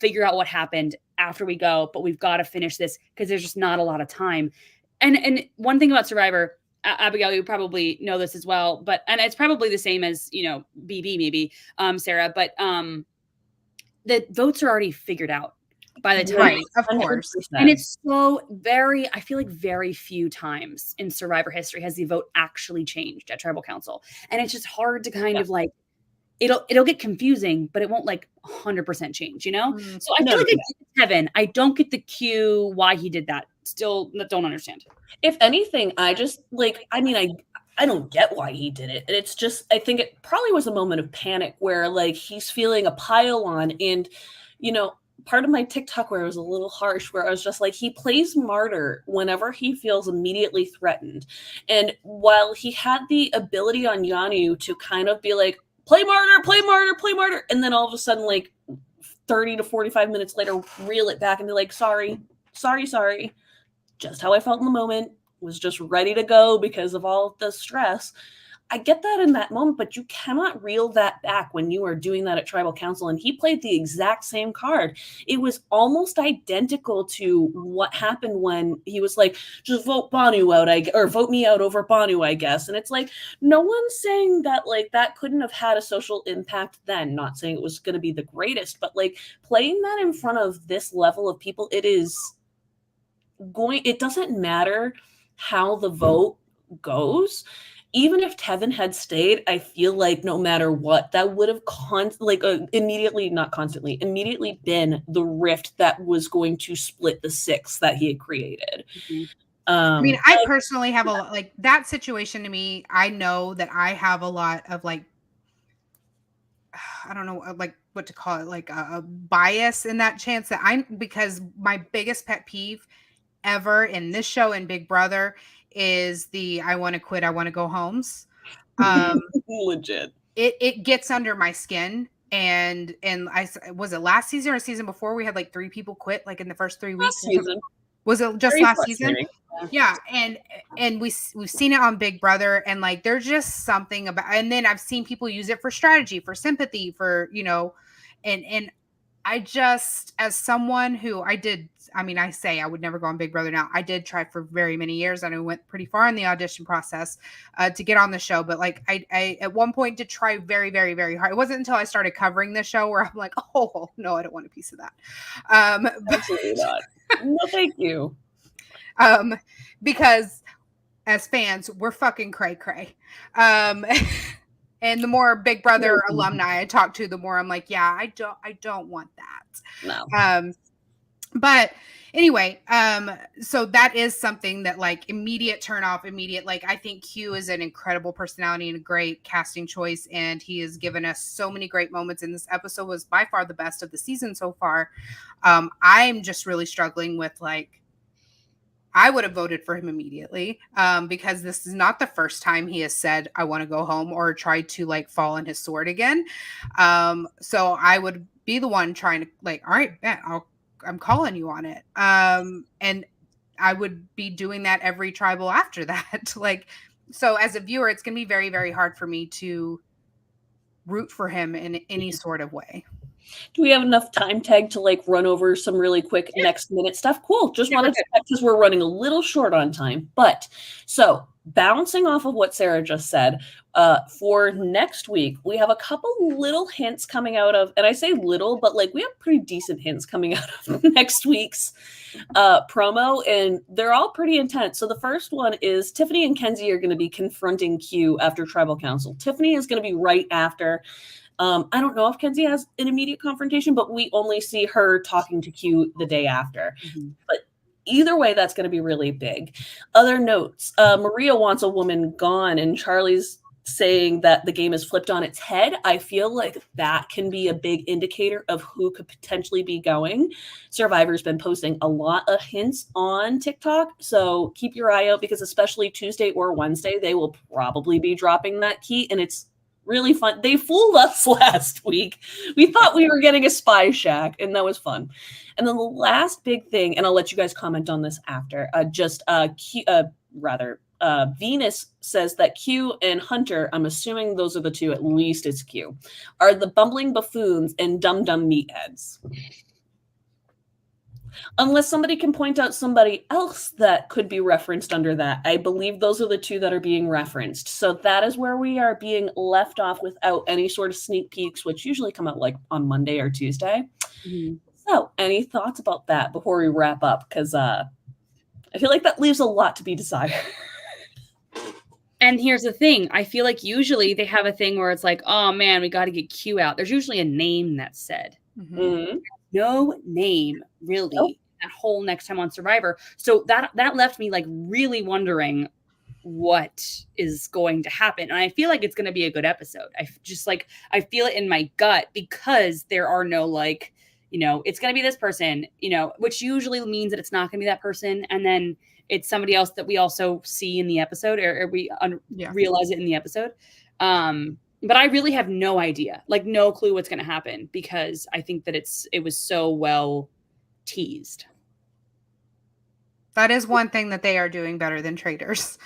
figure out what happened after we go, but we've got to finish this because there's just not a lot of time. And one thing about Survivor, Abigail, you probably know this as well, and it's probably the same as, BB maybe, Sarah, but the votes are already figured out by the time, right, of course. And it's so I feel like very few times in Survivor history has the vote actually changed at Tribal Council. And it's just hard to kind of, like, it'll get confusing, but it won't, like, 100% change, So I feel like I get Kevin. I don't get the Q, why he did that. Still don't understand. If anything, I just, like, I don't get why he did it. And it's just, I think it probably was a moment of panic where, like, he's feeling a pile on, and, part of my TikTok where it was a little harsh, where I was just like, he plays martyr whenever he feels immediately threatened. And while he had the ability on Yanu to kind of be like, play martyr, play martyr, play martyr, and then all of a sudden, like, 30 to 45 minutes later, reel it back and be like, sorry. Just how I felt in the moment, was just ready to go because of all the stress. I get that in that moment, but you cannot reel that back when you are doing that at Tribal Council. And he played the exact same card. It was almost identical to what happened when he was like, just vote Banu out, or vote me out over Banu, I guess. And it's like, no one's saying that like that couldn't have had a social impact then. Not saying it was going to be the greatest, but like playing that in front of this level of people, it doesn't matter how the vote goes. Even if Tevin had stayed, I feel like no matter what, that would have immediately been the rift that was going to split the six that he had created. Mhm. I mean, I personally have a lot like that situation to me. I know that I have a lot of like, I don't know, like what to call it, like a bias in that chance that because my biggest pet peeve ever in this show and Big Brother is the I want to quit, I want to go homes. Legit. It gets under my skin. And I was it last season or season before we had like 3 people quit like in the first 3 weeks. Season. Was it just Very last season? Yeah, and we've seen it on Big Brother, and like there's just something about, and then I've seen people use it for strategy, for sympathy, for and I just, as someone who I say I would never go on Big Brother now. I did try for very many years, and I went pretty far in the audition process to get on the show. But like I at one point did try very, very, very hard. It wasn't until I started covering the show where I'm like, oh no, I don't want a piece of that. Absolutely not. No, thank you. Because as fans, we're fucking cray. And the more Big Brother alumni I talk to, the more I'm like, yeah, I don't want that. No. But anyway, so that is something that like immediate turn off, like I think Q is an incredible personality and a great casting choice, and he has given us so many great moments. And this episode was by far the best of the season so far. I'm just really struggling with like, I would have voted for him immediately because this is not the first time he has said, I want to go home or tried to like fall on his sword again. So I would be the one trying to like, all right, bet I'm calling you on it. And I would be doing that every tribal after that. Like, so as a viewer, it's going to be very, very hard for me to root for him in any sort of way. Do we have enough time tag to like run over some really quick next minute stuff? Cool. Just wanted to check because we're running a little short on time. But so bouncing off of what Sarah just said, for next week, we have a couple little hints coming out of, and I say little, but like we have pretty decent hints coming out of next week's promo, and they're all pretty intense. So the first one is Tiffany and Kenzie are going to be confronting Q after Tribal Council. Tiffany is going to be right after. I don't know if Kenzie has an immediate confrontation, but we only see her talking to Q the day after. Mm-hmm. But either way, that's going to be really big. Other notes, Maria wants a woman gone, and Charlie's saying that the game is flipped on its head. I feel like that can be a big indicator of who could potentially be going. Survivor's been posting a lot of hints on TikTok, so keep your eye out because especially Tuesday or Wednesday, they will probably be dropping that key, and it's really fun. They fooled us last week. We thought we were getting a spy shack, and that was fun. And then the last big thing, and I'll let you guys comment on this after, Venus says that Q and Hunter, I'm assuming those are the two, at least it's Q, are the bumbling buffoons and dumb meatheads. Unless somebody can point out somebody else that could be referenced under that. I believe those are the two that are being referenced. So that is where we are being left off without any sort of sneak peeks, which usually come out like on Monday or Tuesday. Mm-hmm. So any thoughts about that before we wrap up? Because I feel like that leaves a lot to be desired. And here's the thing. I feel like usually they have a thing where it's like, oh man, we got to get Q out. There's usually a name that's said. Mm-hmm. No name, really. Nope. That whole next time on Survivor. So that left me like really wondering what is going to happen. And I feel like it's going to be a good episode. I feel it in my gut because there are no like, it's going to be this person, which usually means that it's not going to be that person. And then it's somebody else that we also see in the episode or we realize it in the episode. But I really have no idea, like no clue what's going to happen because I think that it was so well teased. That is one thing that they are doing better than traders.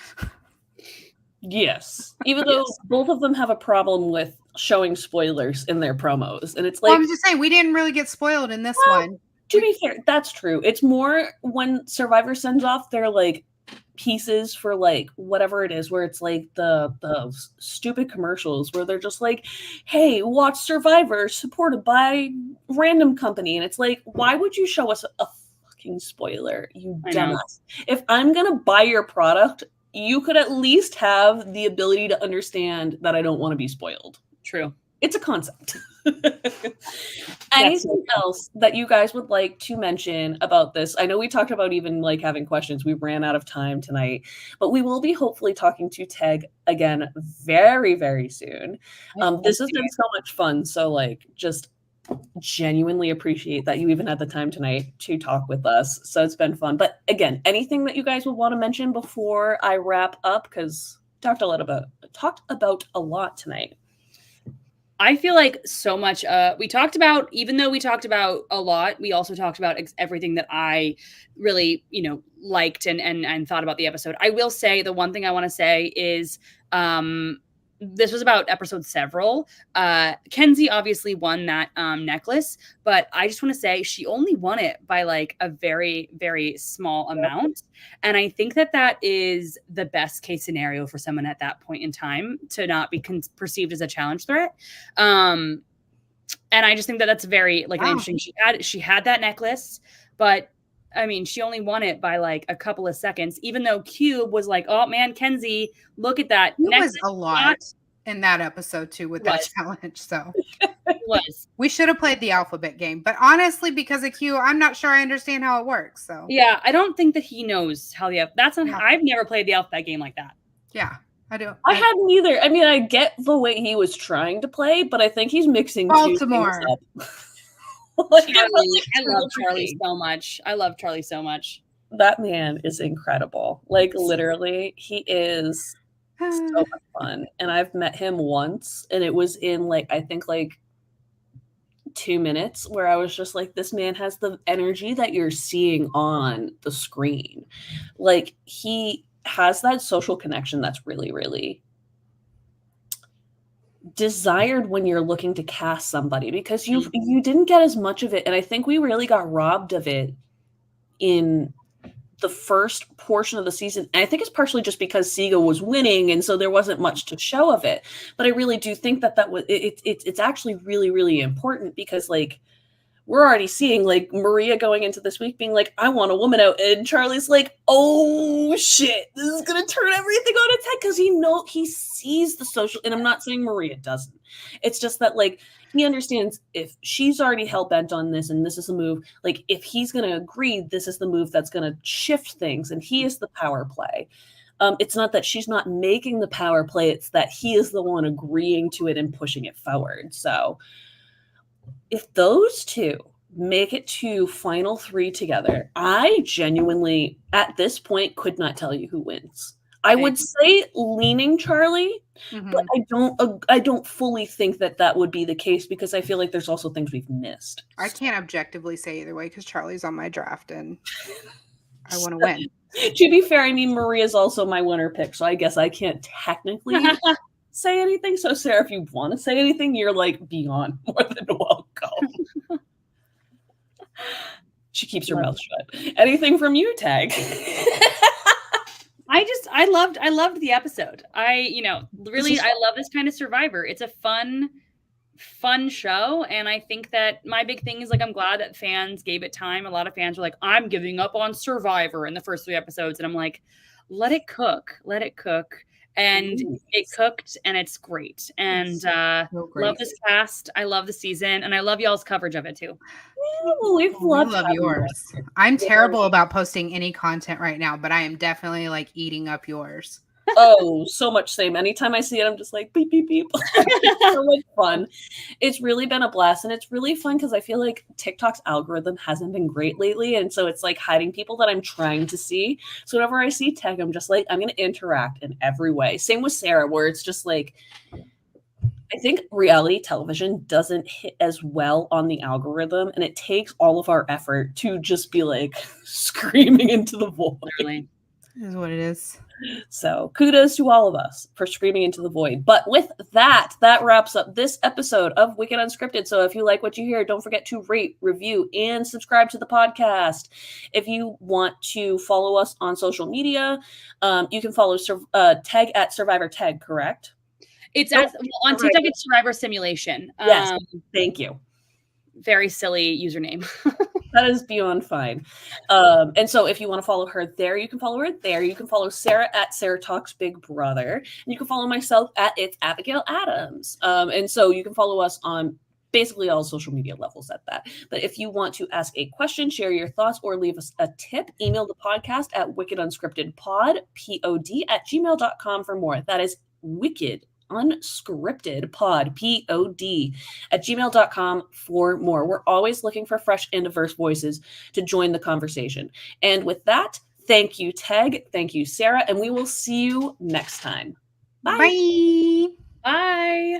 Yes. Even though both of them have a problem with showing spoilers in their promos. And it's like, well, I'm just saying, we didn't really get spoiled in this one. To be fair, that's true. It's more when Survivor sends off their like pieces for like whatever it is, where it's like the stupid commercials where they're just like, hey, watch Survivor supported by random company. And it's like, why would you show us a fucking spoiler, you dumbass? If I'm gonna buy your product, you could at least have the ability to understand that I don't want to be spoiled. True. It's a concept. Anything else that you guys would like to mention about this? I know we talked about even like having questions. We ran out of time tonight, but we will be hopefully talking to Teg again very, very soon. This has been so much fun. So like, just genuinely appreciate that you even had the time tonight to talk with us. So it's been fun. But again, anything that you guys would want to mention before I wrap up? Because talked about a lot tonight. I feel like so much, we talked about, even though we talked about a lot, we also talked about everything that I really, liked and thought about the episode. I will say the one thing I want to say is, this was about episode several. Kenzie obviously won that necklace, but I just want to say she only won it by like a very, very small amount. And I think that is the best case scenario for someone at that point in time to not be perceived as a challenge threat. And I just think that's very like interesting. She had that necklace, but I mean, she only won it by like a couple of seconds, even though Cube was like, oh man, Kenzie, look at that. It was a lot in that episode too with that challenge. So it was. We should have played the alphabet game, but honestly, because of Q, I'm not sure I understand how it works. So yeah, I don't think that he knows how I've never played the alphabet game like that. Yeah. I hadn't either. I mean, I get the way he was trying to play, but I think he's mixing Baltimore. Two things up. I love Charlie so much. I love Charlie so much. That man is incredible. Like literally, he is so much fun. And I've met him once, and it was in like I think like 2 minutes, where I was just like, this man has the energy that you're seeing on the screen. Like he has that social connection that's really, really desired when you're looking to cast somebody, because you didn't get as much of it, and I think we really got robbed of it in the first portion of the season. And I think it's partially just because Siga was winning, and so there wasn't much to show of it. But I really do think that was it's actually really, really important, because like we're already seeing like Maria going into this week being like, I want a woman out, and Charlie's like, oh shit, this is gonna turn everything on its head, because he sees the social. And I'm not saying Maria doesn't. It's just that like he understands if she's already hell-bent on this and this is the move, like if he's gonna agree, this is the move that's gonna shift things, and he is the power play. It's not that she's not making the power play, it's that he is the one agreeing to it and pushing it forward. So if those two make it to final 3 together, I genuinely, at this point, could not tell you who wins. I would say leaning Charlie, but I don't fully think that would be the case, because I feel like there's also things we've missed. I can't objectively say either way, because Charlie's on my draft and I want to win. To be fair, I mean, Maria's also my winner pick, so I guess I can't technically say anything. So Sarah, if you want to say anything, you're like beyond more than welcome. She keeps her mouth shut. Anything from you, Tag? I loved the episode. I love this kind of Survivor. It's a fun show, and I think that my big thing is like I'm glad that fans gave it time. A lot of fans were like, I'm giving up on Survivor in the first 3 episodes, and I'm like, let it cook. And it cooked, and it's great. And love this cast. I love the season, and I love y'all's coverage of it too. Yeah, well, we love yours. I'm terrible about posting any content right now, but I am definitely like eating up yours. Oh, so much same. Anytime I see it, I'm just like beep beep beep. It's so much fun. It's really been a blast, and it's really fun because I feel like TikTok's algorithm hasn't been great lately, and so it's like hiding people that I'm trying to see. So whenever I see Tech, I'm just like, I'm going to interact in every way. Same with Sarah, where it's just like, I think reality television doesn't hit as well on the algorithm, and it takes all of our effort to just be like screaming into the void. Really. It is what it is. So kudos to all of us for screaming into the void. But with that, that wraps up this episode of Wicked Unscripted. So if you like what you hear, don't forget to rate, review, and subscribe to the podcast. If you want to follow us on social media, you can follow Tag at Survivor Tag, correct? It's on TikTok, it's Survivor Simulation. Yes, thank you. Very silly username. That is beyond fine. And so if you want to follow her there, you can follow her there. You can follow Sarah at Sarah Talks Big Brother. And you can follow myself at It's Abigail Adams. And so you can follow us on basically all social media levels at that. But if you want to ask a question, share your thoughts, or leave us a tip, email the podcast at wickedunscriptedpod, P-O-D, @gmail.com for more. That is Wicked Unscripted Pod, P-O-D, @gmail.com for more. We're always looking for fresh and diverse voices to join the conversation. And with that, thank you, Teg. Thank you, Sarah. And we will see you next time. Bye. Bye. Bye.